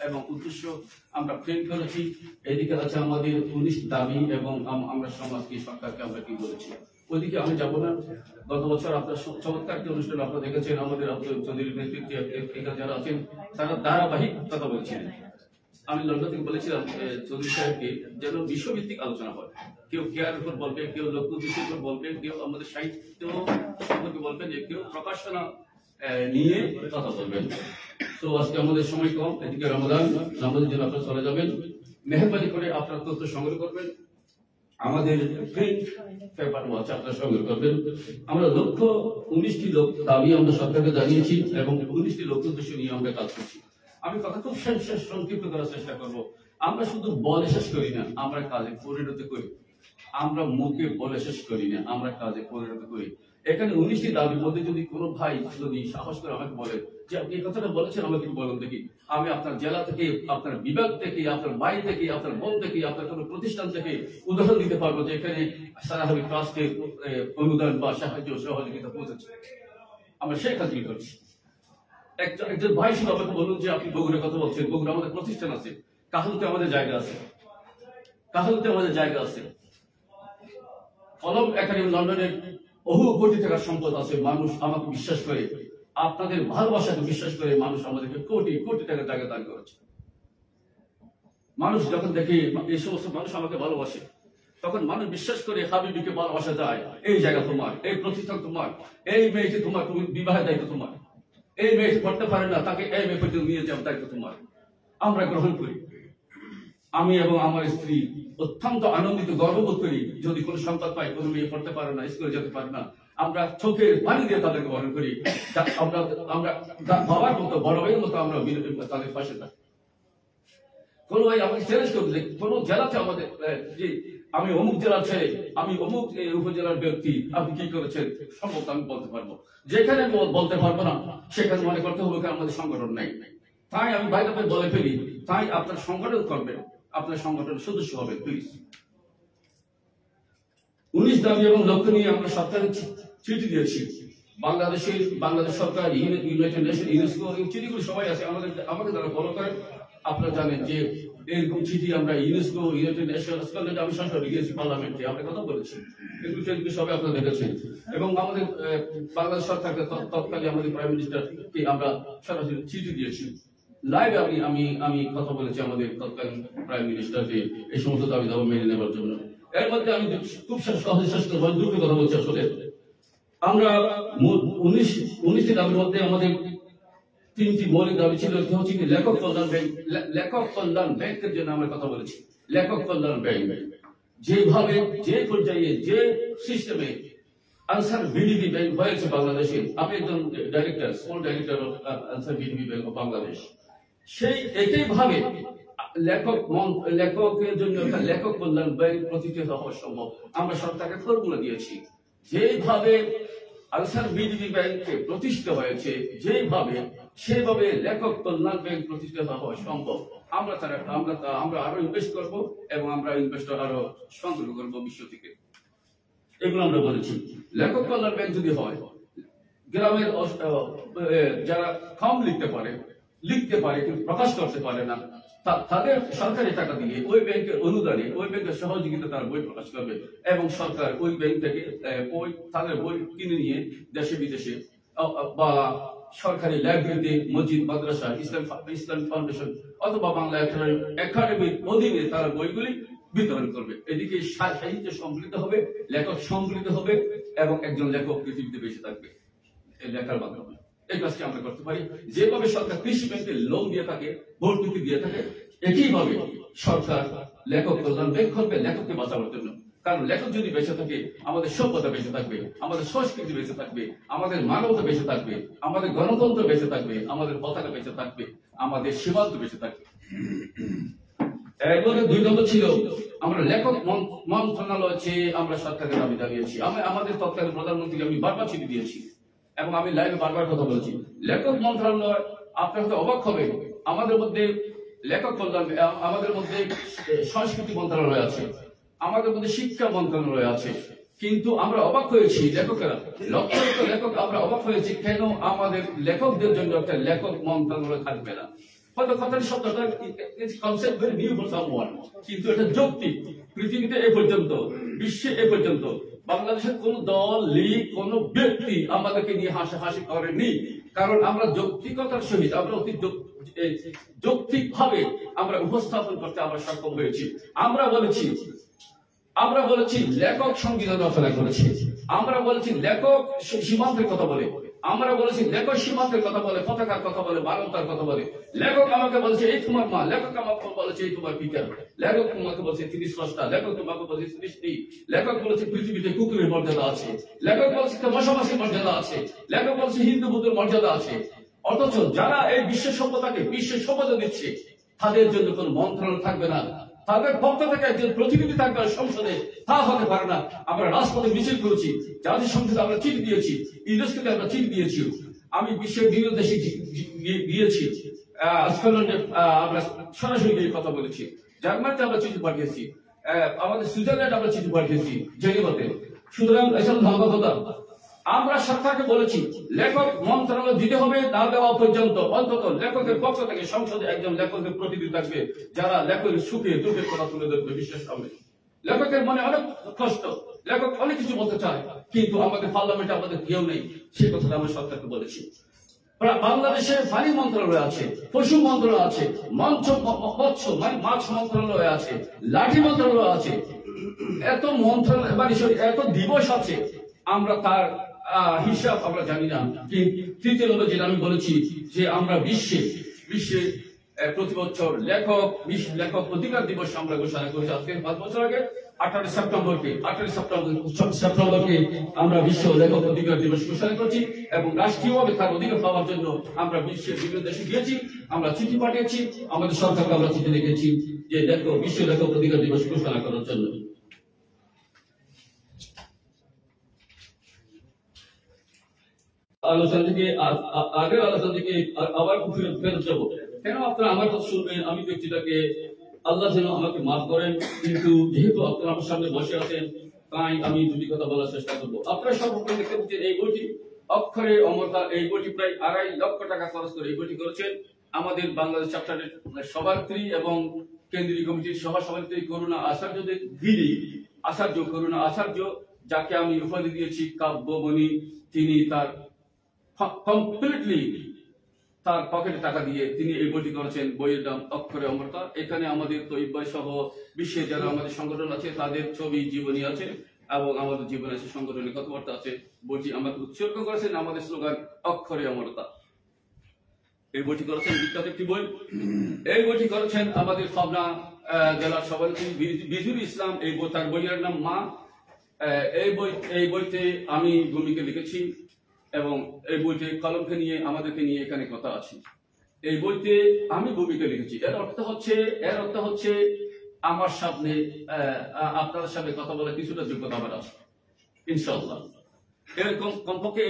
এবং উদ্দেশ্য আমরা প্রিন্ট করেছি। এদিকে আছে আমাদের 19 দাবি এবং আমরা সমাজকে, সরকারকে আমরা কি বলেছি। ওইদিকে আমি যাব না। গত বছর আপনার চমৎকার একটি অনুষ্ঠান আপনারা দেখেছেন, আমাদের চৌধুরীর নেতৃত্বে এখানে যারা আছেন তারা ধারাবাহিক কথা বলছিলেন। আমি লন্ডন থেকে বলেছিলাম চৌধুরী সাহেবকে যেন বিশ্বভিত্তিক আলোচনা হয়। কেউ কেয়ার উপর বলবে, কেউ লোক উদ্দেশ্যের উপর বলবে, কেউ আমাদের সাহিত্য সম্পর্কে বলবেন, যে কেউ প্রকাশনা নিয়ে কথা বলবেন। তো আজকে আমাদের সময় কম, এদিকে রমাদান, নামাজের জন্য আপনারা চলে যাবেন। মেহরবানি করে আপনারা তথ্য সংগ্রহ করবেন, আমাদের প্রিন্ট পেপার আছে আপনারা সংগ্রহ করবেন। আমরা 19টি দাবি আমরা সরকারকে জানিয়েছি এবং 19টি লক্ষ্য উদ্দেশ্য নিয়ে আমরা কাজ করছি। আমি কথা খুব সংক্ষিপ্ত করার চেষ্টা করব। আমরা শুধু বলে শেষ করি না, আমরা কাজে পরিণত করি। আমরা মুখে বলে শেষ করি না, আমরা কাজে পরিণত করি। এখানে 19টি দাবির মধ্যে যদি কোনো ভাই যদি সাহস করে আমাকে বলে যে আপনি এই কথাটা বলেছেন, আমাকে বলুন দেখি, আমি আপনার জেলা থেকে, আপনার বিভাগ থেকে, আপনার বাড়ি থেকে, আপনার বোন থেকে, আপনার কোনো প্রতিষ্ঠান থেকে উদাহরণ দিতে পারবো যে এখানে সারাহাবি ট্রাস্টের অনুদান বা সাহায্য সহযোগিতা পৌঁছেছে। আমরা সেই কাজই করছি। একজন ভাই শুধু আমাকে বলুন যে আপনি বগুড়ার কথা বলছেন, বগুড়া আমাদের প্রতিষ্ঠান আছে, কাহালুতে আমাদের জায়গা আছে, কাহালুতে আমাদের জায়গা আছে। কলম একাডেমি লন্ডনের বহু কোটি টাকার সম্পদ আছে। মানুষ আমাকে বিশ্বাস করে, আপনাদের ভালোবাসাকে বিশ্বাস করে মানুষ আমাদেরকে কোটি কোটি টাকা জায়গা দান করেছে। মানুষ যখন দেখে এই সমস্ত মানুষ আমাকে ভালোবাসে, তখন মানুষ বিশ্বাস করে হাবিবিকে ভালোবাসা যায়। এই জায়গা তোমার, এই প্রতিষ্ঠান তোমার, এই মেয়েটি তোমার, তুমি বিবাহের দায়িত্ব তোমার। এই মেয়েটি করতে পারে না, তাকে এই মেয়ে পর্যন্ত নিয়ে যাওয়ার দায়িত্ব তোমার। আমরা গ্রহণ করি। আমি এবং আমার স্ত্রী অত্যন্ত আনন্দিত, গর্ববোধ করি যদি কোনো সংবাদ পাই কোনো মেয়ে পড়তে পারে না, স্কুলে যেতে পারে না, আমরা চোখের পানি দিয়ে তাদেরকে গ্রহণ করি। আমরা বাবার মতো, বড় ভাইয়ের মতো আমরা তাদের পাশে থাকি। কোনো ভাই আমাকে চ্যালেঞ্জ করবে, কোনো জেলাতে আমাদের যে আমি অমুক জেলার ছেলে, আমি অমুক উপজেলার ব্যক্তি, আপনি কি করেছেন, সম্ভবত আমি বলতে পারবো। যেখানে আমি বলতে পারবো না, সেখানে মনে করতে হবে আমাদের সংগঠন নাই। তাই আমি বাইরে বলে ফেলি, তাই আপনার সংগঠন করবেন, আপনার সংগঠনের সদস্য হবে প্লিজ। 19 দাবি এবং লক্ষ্য নিয়ে আমরা সরকারের চিঠি দিয়েছি। বাংলাদেশ সরকার, ইউনাইটেড নেশন, ইউনেস্কো, এই চিঠিগুলো সবাই আছে আমাকে যারা ফলো করেন। আপনারা জানেন যে এরকম চিঠি আমরা ইউনেস্কো, ইউনাইটেড নেশন, আমি সরাসরি গিয়েছি পার্লামেন্টে, আমরা কথা বলেছি। এগুলো ফেসবুকে সবাই আপনারা দেখেছেন। এবং আমাদের বাংলাদেশ সরকারকে তৎকালীন আমাদের প্রাইম মিনিস্টারকে আমরা সরাসরি চিঠি দিয়েছি। লাইভ আমি কথা বলেছি আমাদের তৎকালীন প্রাইম মিনিস্টারকে এই সমস্ত দাবি দাবা মেনে নেওয়ার জন্য। এর মধ্যে আমি খুব সহজে শেষ করবো, দ্রুত কথা বলছি। আসলে আমরা 19টি দাবির মধ্যে আমাদের 3টি মৌলিক দাবি ছিল। একটা হচ্ছে কি লেখক কল্যাণ ব্যাংক। লেখক কল্যাণ ব্যাংকের জন্য আমরা কথা বলেছি। লেখক কল্যাণ ব্যাংক যেভাবে, যে পর্যায়ে, যে সিস্টেমে আনসার ভিডিপি ব্যাংক হয়েছে বাংলাদেশে, আপনি একজন director, small director of answer VDP bank of Bangladesh, সেই একইভাবে লেখকের জন্য একটা লেখক কল্যাণ ব্যাংক প্রতিষ্ঠিত হওয়া সম্ভব। আমরা সরকারকে ফর্মুলা দিয়েছি, যেভাবে আনসার ভিডিপি ব্যাংকে প্রতিষ্ঠিত হয়েছে, সেভাবে লেখক কল্যাণ ব্যাংক প্রতিষ্ঠিত হওয়া সম্ভব। আমরা আরো ইনভেস্ট করব এবং আমরা ইনভেস্টর আরো সংগ্রহ করবো বিশ্ব থেকে। এগুলো আমরা বলেছি। লেখক কল্যাণ ব্যাংক যদি হয়, গ্রামের যারা কম লিখতে পারে কিন্তু প্রকাশ করতে পারে না, তাদের সরকারি টাকা দিয়ে ওই ব্যাংকের অনুদানে, ওই ব্যাংকের সহযোগিতা তারা বই প্রকাশ করবে এবং সরকার ওই ব্যাংক থেকে তাদের বই কিনে নিয়ে দেশে বিদেশে বা সরকারি লাইব্রেরিতে, মসজিদ, মাদ্রাসা, ইসলাম ফাউন্ডেশন অথবা বাংলা একাডেমির অধীনে তারা বইগুলি বিতরণ করবে। এদিকে সাহিত্য সম্মিলিত হবে, লেখক সম্মিলিত হবে এবং একজন লেখক পৃথিবীতে বেঁচে থাকবে এই লেখার মাধ্যমে। এই কাজটি আমরা করতে পারি। যেভাবে সরকার কৃষি ব্যাংকে লোন দিয়ে থাকে, ভর্তুকি দিয়ে থাকে, একইভাবে সরকার লেখক কল্যাণ ব্যাংক করবে লেখককে বাঁচানোর জন্য। কারণ লেখক যদি বেঁচে থাকে, আমাদের সভ্যতা বেঁচে থাকবে, আমাদের সংস্কৃতি বেঁচে থাকবে, আমাদের মানবতা বেঁচে থাকবে, আমাদের গণতন্ত্র বেঁচে থাকবে, আমাদের পতাকা বেঁচে থাকবে, আমাদের সীমান্ত বেঁচে থাকবে। এরপরে 2 নম্বর ছিল আমরা লেখক মন্ত্রণালয় চেয়ে আমরা সরকারের দাবি জানিয়েছি। আমাদের তৎকালীন প্রধানমন্ত্রীকে আমি বারবার চিঠি দিয়েছি এবং আমি লাইভে বারবার কথা বলেছি। লেখক মন্ত্রণালয়, আপনার হয়তো অবাক হবে, আমাদের মধ্যে লেখক কল্যাণ, আমাদের মধ্যে সংস্কৃতি মন্ত্রণালয় আছে, আমাদের মধ্যে শিক্ষা মন্ত্রণালয় আছে, কিন্তু আমরা অবাক হয়েছি, লেখকেরা, লক্ষ লক্ষ লেখক, আমরা অবাক হয়েছি কেন আমাদের লেখকদের জন্য একটা লেখক মন্ত্রণালয় থাকবে না। হয়তো কথার শব্দটা concept very new for someone, কিন্তু এটা যৌক্তিক। পৃথিবীতে এ পর্যন্ত, বিশ্বে এ পর্যন্ত বাংলাদেশের কোন দল, লীগ, কোন ব্যক্তি আমাদেরকে নিয়ে হাসাহাসি করেনি। কারণ আমরা যৌক্তিকতার সহিত, আমরা অতি যৌক্তিক ভাবে আমরা উপস্থাপন করতে আমরা সক্ষম হয়েছি। আমরা বলেছি লেখক সংবিধান রচনা করেছে, আমরা বলেছি লেখক সীমান্তের কথা বলে, আমরা বলেছি লেখক সীমান্তের কথা বলে, পতাকার কথা বলে, মানবতার কথা বলে। লেখক আমাকে বলছে এই তোমার মা, লেখক আমাকে বলেছে এই তোমার পিতা, লেখক তোমাকে বলছে তিনি স্রষ্টা, লেখক তোমাকে বলছে সৃষ্টি, লেখক বলেছে পৃথিবীতে কুকুরের মর্যাদা আছে, লেখক বলছে মশামাছির মর্যাদা আছে, লেখক বলছে হিন্দু বুদ্ধের মর্যাদা আছে। অথচ যারা এই বিশ্ব সভ্যতাকে বিশ্ব সভ্যতা দিচ্ছে, তাদের জন্য কোন মন্ত্রণালয় থাকবে না, তাদের পক্ষ থেকে একজন প্রতিনিধি থাকবে সংসদে, তা হতে পারে না। আমরা রাজপথে মিছিল করেছি, জাতীয় সংসদে আমরা চিঠি দিয়েছি, ইউনেস্কোতে আমরা চিঠি দিয়েছি, আমি বিশ্বের বিভিন্ন দেশে গিয়েছি, স্কটল্যান্ডে আমরা সরাসরি গিয়ে কথা বলেছি, জার্মানিতে আমরা চিঠি পাঠিয়েছি, আমাদের সুইজারল্যান্ড আমরা চিঠি পাঠিয়েছি, জেনেভাতে। সুতরাং এসব ধর্মকতা আমরা সরকারকে বলেছি লেখক মন্ত্রণালয় দিতে হবে, না দেওয়া পর্যন্ত অন্তত লেখকের পক্ষ থেকে সংসদে একজন লেখকের প্রতিনিধি থাকবে, যারা লেখকের সুখে দুঃখের কথা তুলে ধরবে বিশ্বের সামনে। লেখকের মনে অনেক কষ্ট, লেখক অনেক কিছু বলতে চায়, কিন্তু আমাদের পার্লামেন্টে আমাদের কেউ নেই, সেই কথাটা আমরা সরকারকে বলেছি। বাংলাদেশে পানি মন্ত্রণালয় আছে, পশু মন্ত্রণালয় আছে, মৎস্য মাছ মন্ত্রণালয় আছে, লাঠি মন্ত্রণালয় আছে, এত মন্ত্রণালয় এত দিবস আছে, আমরা তার হিসাব আমরা জানি না। তৃতীয় নম্বর যেটা আমি বলেছি যে আমরা বিশ্বে প্রতি বছর লেখক অধিকার দিবস আমরা ঘোষণা করেছি। আজকে 5 বছর আগে 18 সেপ্টেম্বরকে আমরা বিশ্ব লেখক অধিকার দিবস ঘোষণা করেছি এবং রাষ্ট্রীয়ভাবে তার অধিকার পাওয়ার জন্য আমরা বিশ্বের বিভিন্ন দেশে গিয়েছি, আমরা চিঠি পাঠিয়েছি, আমাদের সরকারকে আমরা চিঠি লিখেছি যে বিশ্ব লেখক অধিকার দিবস ঘোষণা করার জন্য। আলোচনা থেকে আগের আলোচনা থেকে আবার ফেরত যাবো। কেন আপনারা আমার কথা শুনবেন? আমি ব্যক্তিটাকে আল্লাহ যেন আমাকে মাফ করেন, কিন্তু যেহেতু আপনারা আমার সামনে বসে আছেন তাই আমি 2টি কথা বলার চেষ্টা করবো। আপনারা সর্বপ্রথম দেখতে পাচ্ছেন এই বইটি অক্ষরে অমরতা, এই বইটি প্রায় 2.5 লক্ষ টাকা খরচ করে এই বইটি করেছেন আমাদের বাংলাদেশ চ্যাপ্টারের সভাপতি এবং কেন্দ্রীয় কমিটির সভাপতি করুণা আচার্য, যাকে আমি উপাধি দিয়েছি কাব্যমণি। তিনি তার কমপ্লিটলি তার পকেটে টাকা দিয়ে তিনি এই বইটি করেছেন। বইয়ের নাম অক্ষরে অমরতা। এখানে আমাদের তৈব ভাই সহ বিশ্বের যারা আমাদের সংগঠন আছে তাদের ছবি, জীবনী আছে এবং আমাদের জীবনে আছে সংগঠনের কথাবার্তা আছে। বইটি আমাকে উৎসর্গ করেছেন আমাদের স্লোগান অক্ষরে অমরতা। এই বইটি করেছেন বিখ্যাত একটি বই। এই বইটি করেছেন আমাদের পাবনা জেলার সভাপতি বিজুল ইসলাম। এই বই, তার বইয়ের নাম মা। এই বইতে আমি ভূমিকা লিখেছি এবং এই বইতে কলমকে নিয়ে আমাদেরকে নিয়ে এখানে কথা আছে। এই বইতে আমি ভূমিকা লিখেছি। এর অর্থ হচ্ছে আমার সামনে আপনাদের সামনে কথা বলে কিছুটা যোগ্যতা আমার আছে ইনশাআল্লাহ। এরকম কমপক্ষে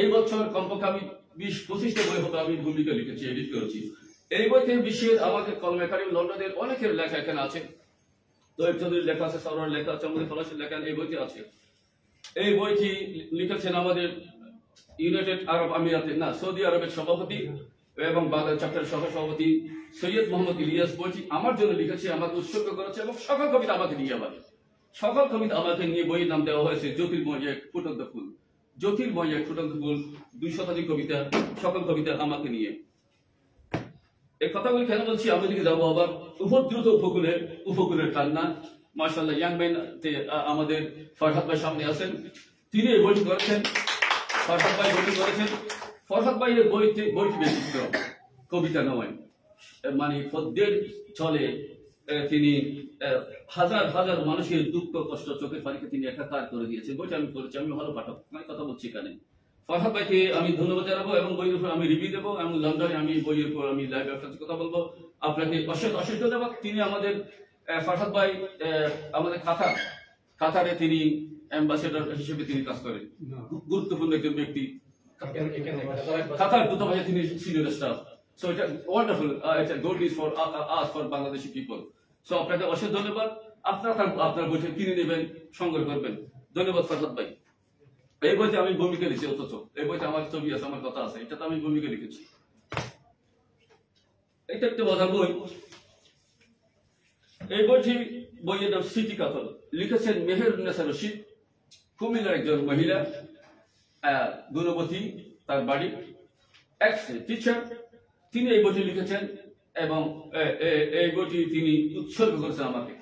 এই বছর কমপক্ষে আমি 20-25টা বই হতো আমি ভূমিকা লিখেছি, এডিট করেছি। এই বইতে বিশ্বের আমাদের কলমে কারিম লন্ডনের অনেকের লেখা এখানে আছে। তৈব চৌধুরীর লেখা আছে, সরোয়ার লেখা আছে, আমাদের ফলাসের লেখা এই বইতে আছে। এই বইটি লিখেছেন আমাদের ইউনাইটেড আরব আমিরাতে সৌদি আরবের সভাপতি এবং বাংলাদেশ চ্যাপ্টারের সভাপতি সৈয়দ মোহাম্মদ ইলিয়াস। বইটি আমার জন্য লিখেছে, আমাকে উৎসর্গ করেছে এবং সকল কবিতা আমাকে নিয়ে বইয়ের নাম দেওয়া হয়েছে জ্যোতির্ময় এক ফুটন্ত ফুল। জ্যোতির্ময় এক ফুটন্ত ফুল, 2 শতাধিক কবিতা, সকল কবিতা আমাকে নিয়ে। এই কথাগুলি কেন বলছি, আমি দিকে যাবো আবার উপদ্রুত উপকূলের কান্না। মাশাআল্লাহ, ইয়াং ম্যান আমাদের ফরহাদ ভাই সামনে আছেন, তিনি এই বইটি করেছেন। ফরহাদ ভাইয়ের বইটি ব্যতিক্রম, কবিতা নয়, মানে পদ্যের চলে তিনি হাজার হাজার মানুষের দুঃখ কষ্ট চোখের পানিকে তিনি একাকার করে দিয়েছেন। বইটা আমি করেছি, আমি ভালো পাঠক, মানে কথা বলছি এখানে। ফরহাদ ভাইকে আমি ধন্যবাদ জানাবো এবং বইয়ের উপর আমি রিভিউ দেবো এবং লন্ডনে আমি বইয়ের উপর আমি লাইভ আপনাদের কথা বলবো। আপনাকে অশেষ ধন্যবাদ। তিনি আমাদের ফরহাদ ভাই আমাদের কাতারে তিনি অ্যাম্বাসেডর হিসেবে তিনি কাজ করেন, গুরুত্বপূর্ণ একজন ব্যক্তি। কাতার দূতাবাসে তিনি সিনিয়র স্টাফ। সো এটা ওয়ান্ডারফুল, এটা good news for us, for Bangladeshi people. So আপনাকে অশেষ ধন্যবাদ। আপনার বইটা কিনে নেবেন, সংগ্রহ করবেন। ধন্যবাদ ফরহাদ ভাই। এই বইতে আমি ভূমিকা লিখেছি, অথচ এই বইতে আমার ছবি আছে, আমার কথা আছে, এটাতে আমি ভূমিকা লিখেছি। এটা একটা মজার বই। এই বইয়ের নাম স্মৃতি কাতর, লিখেছেন মেহেরুন্নেসা রশিদ, কুমিল্লার একজন মহিলা, গুণবতী তার বাড়ি, এক্স টিচার। তিনি এই বইটি লিখেছেন এবং এই বইটি তিনি উৎসর্গ করেছেন আমাকে।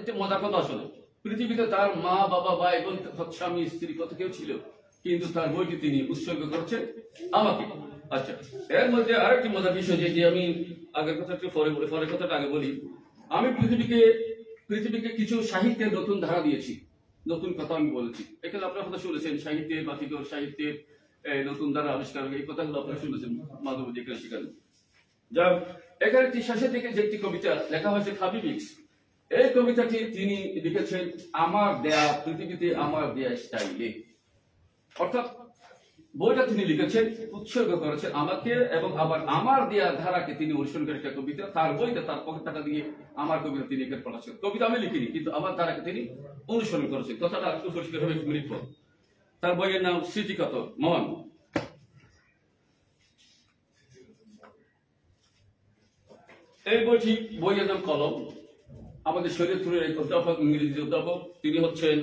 এটা মজার কথা। আসলে পৃথিবীতে তার মা বাবা ভাই বোন স্বামী স্ত্রী কত কেউ ছিল, কিন্তু তার বইটি তিনি উৎসর্গ করেছেন আমাকে। আচ্ছা, এর মধ্যে আরেকটি মজার বিষয়, যেটি আমি আগের কথা একটু পরের কথাটা আগে বলি। আমি পৃথিবীকে কিছু সাহিত্যের নতুন ধারা দিয়েছি, নতুন কথা আমি বলেছি। এখানে আপনারা কথা শুনেছেন সাহিত্যের বাতিকর, সাহিত্যের নতুন ধারা আবিষ্কার, এই কথাগুলো আপনারা শুনেছেন মাধবী এখানে সেখানে। যা এখানে একটি শেষের দিকে যে একটি কবিতা লেখা হয়েছে হাবিবিক্স, এই কবিতাটি তিনি লিখেছেন আমার দেয়া পৃথিবীতে আমার দেয়া স্টাইলে। অর্থাৎ বইটা তিনি লিখেছেন, উৎসর্গ করেছেন আমাকে এবং আবার আমার দেয়া ধারাকে তিনি অনুসরণ করে একটা কবিতা। তার বইতে তার পকেট টাকা দিয়ে আমার কবিতা তিনি এখানে পড়াচ্ছেন। কবিতা আমি লিখিনি, কিন্তু আমার ধারাকে তিনি অনুসরণ করেছেন। কথাটা একটু পরিষ্কার হবে 1 মিনিট পর। তার বইয়ের নাম স্মৃতিকাতর মন। এই বইয়ের নাম কলম। আমাদের শরীয়তপুরের এক অধ্যাপক, ইংরেজি অধ্যাপক, তিনি হচ্ছেন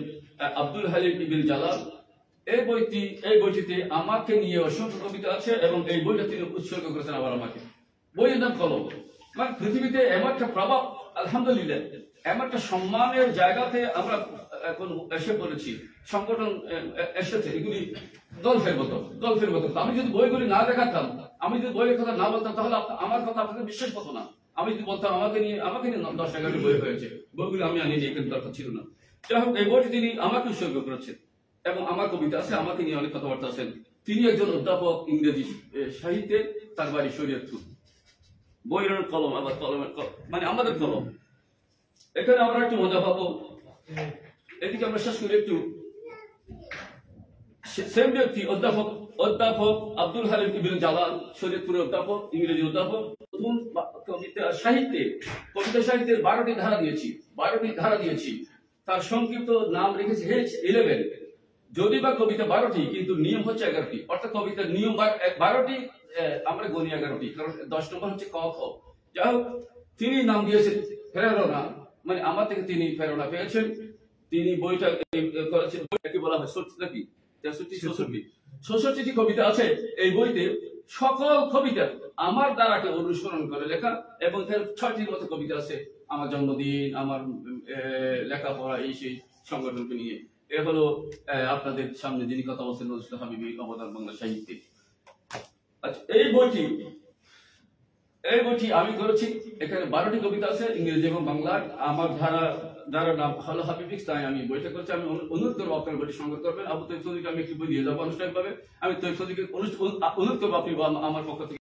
আব্দুল হালিম ইবনে জালাল। এই বইটিতে আমাকে নিয়ে অসংখ্য কবিতা আছে এবং এই বইটা তিনি উৎসর্গ করেছেন আবার আমাকে। বইয়ের নাম কলম। মানে পৃথিবীতে এমন একটা প্রভাব, আলহামদুলিল্লাহ, এমন একটা সম্মানের জায়গাতে আমরা এখন এসে পড়েছি, সংগঠন এসেছে, এগুলি গল্পের মতো। আমি যদি বইগুলি না দেখাতাম, আমি যদি বইয়ের কথা না বলতাম, তাহলে আমার কথা আপনাদের বিশ্বাস হতো না। আমি যদি বলতাম আমাকে নিয়ে 10-11টি বই হয়েছে, বইগুলি আমি আনিনি, এখানে দরকার ছিল না। যাই হোক, এই বইটি তিনি আমাকে উৎসর্গ করেছেন এবং আমার কবিতা আছে, আমাকে নিয়ে অনেক কথাবার্তা আছেন। তিনি একজন অধ্যাপক ইংরেজি সাহিত্যে, তার বাড়ি শরীয়তপুর। বইয়ের কলম, আবার কলমের মানে আমাদের কলম। এখানে আমরা একটু মজা পাবো। এদিকে আমরা শেষ করি একটু। সেম ব্যক্তি অধ্যাপক আব্দুল হালিম ইবনে জালাল, শরীয়তপুরের অধ্যাপক, ইংরেজি অধ্যাপক। নতুন কবিতা সাহিত্যের 12টি ধারা দিয়েছি। তার সংক্ষিপ্ত নাম রেখেছি H11। যদি বা কবিতা 12টি, কিন্তু নিয়ম হচ্ছে 11টি। অর্থাৎ কবিতার নিয়ম 12টি, আমরা গণি 11টি, কারণ 10 নম্বর হচ্ছে ক খ। যাই হোক, তিনি নাম দিয়েছেন প্রেরণা, মানে আমার থেকে তিনি প্রেরণা পেয়েছেন। তিনি বইটা করেছেন, বইটাকে বলা হয় 66টি কবিতা আছে এই বইতে। সকল কবিতা আমার দ্বারাকে অনুসরণ করে লেখা এবং 6টির মতো কবিতা আছে আমার জন্মদিন, আমার লেখাপড়া, এই সেই সংগঠনকে নিয়ে। এ হলো আপনাদের সামনে যিনি কথা বলছেন নজরুল হাবিবি, অবদান বাংলা সাহিত্যে। আচ্ছা, এই বইটি আমি করেছি। এখানে 12টি কবিতা আছে ইংরেজি এবং বাংলায়। আমার যারা নাম হলো হাবিবিক্স, তাই আমি বইটা করছি। আমি অনুরোধ করবো আপনার বইটি সংগ্রহ করবেন। আবু তৈয়ব চৌধুরীকে আমি একটি বই দিয়ে যাবো আনুষ্ঠানিকভাবে। আমি তৈয়ব চৌধুরীকে অনুরোধ করবো আপনি আমার পক্ষ থেকে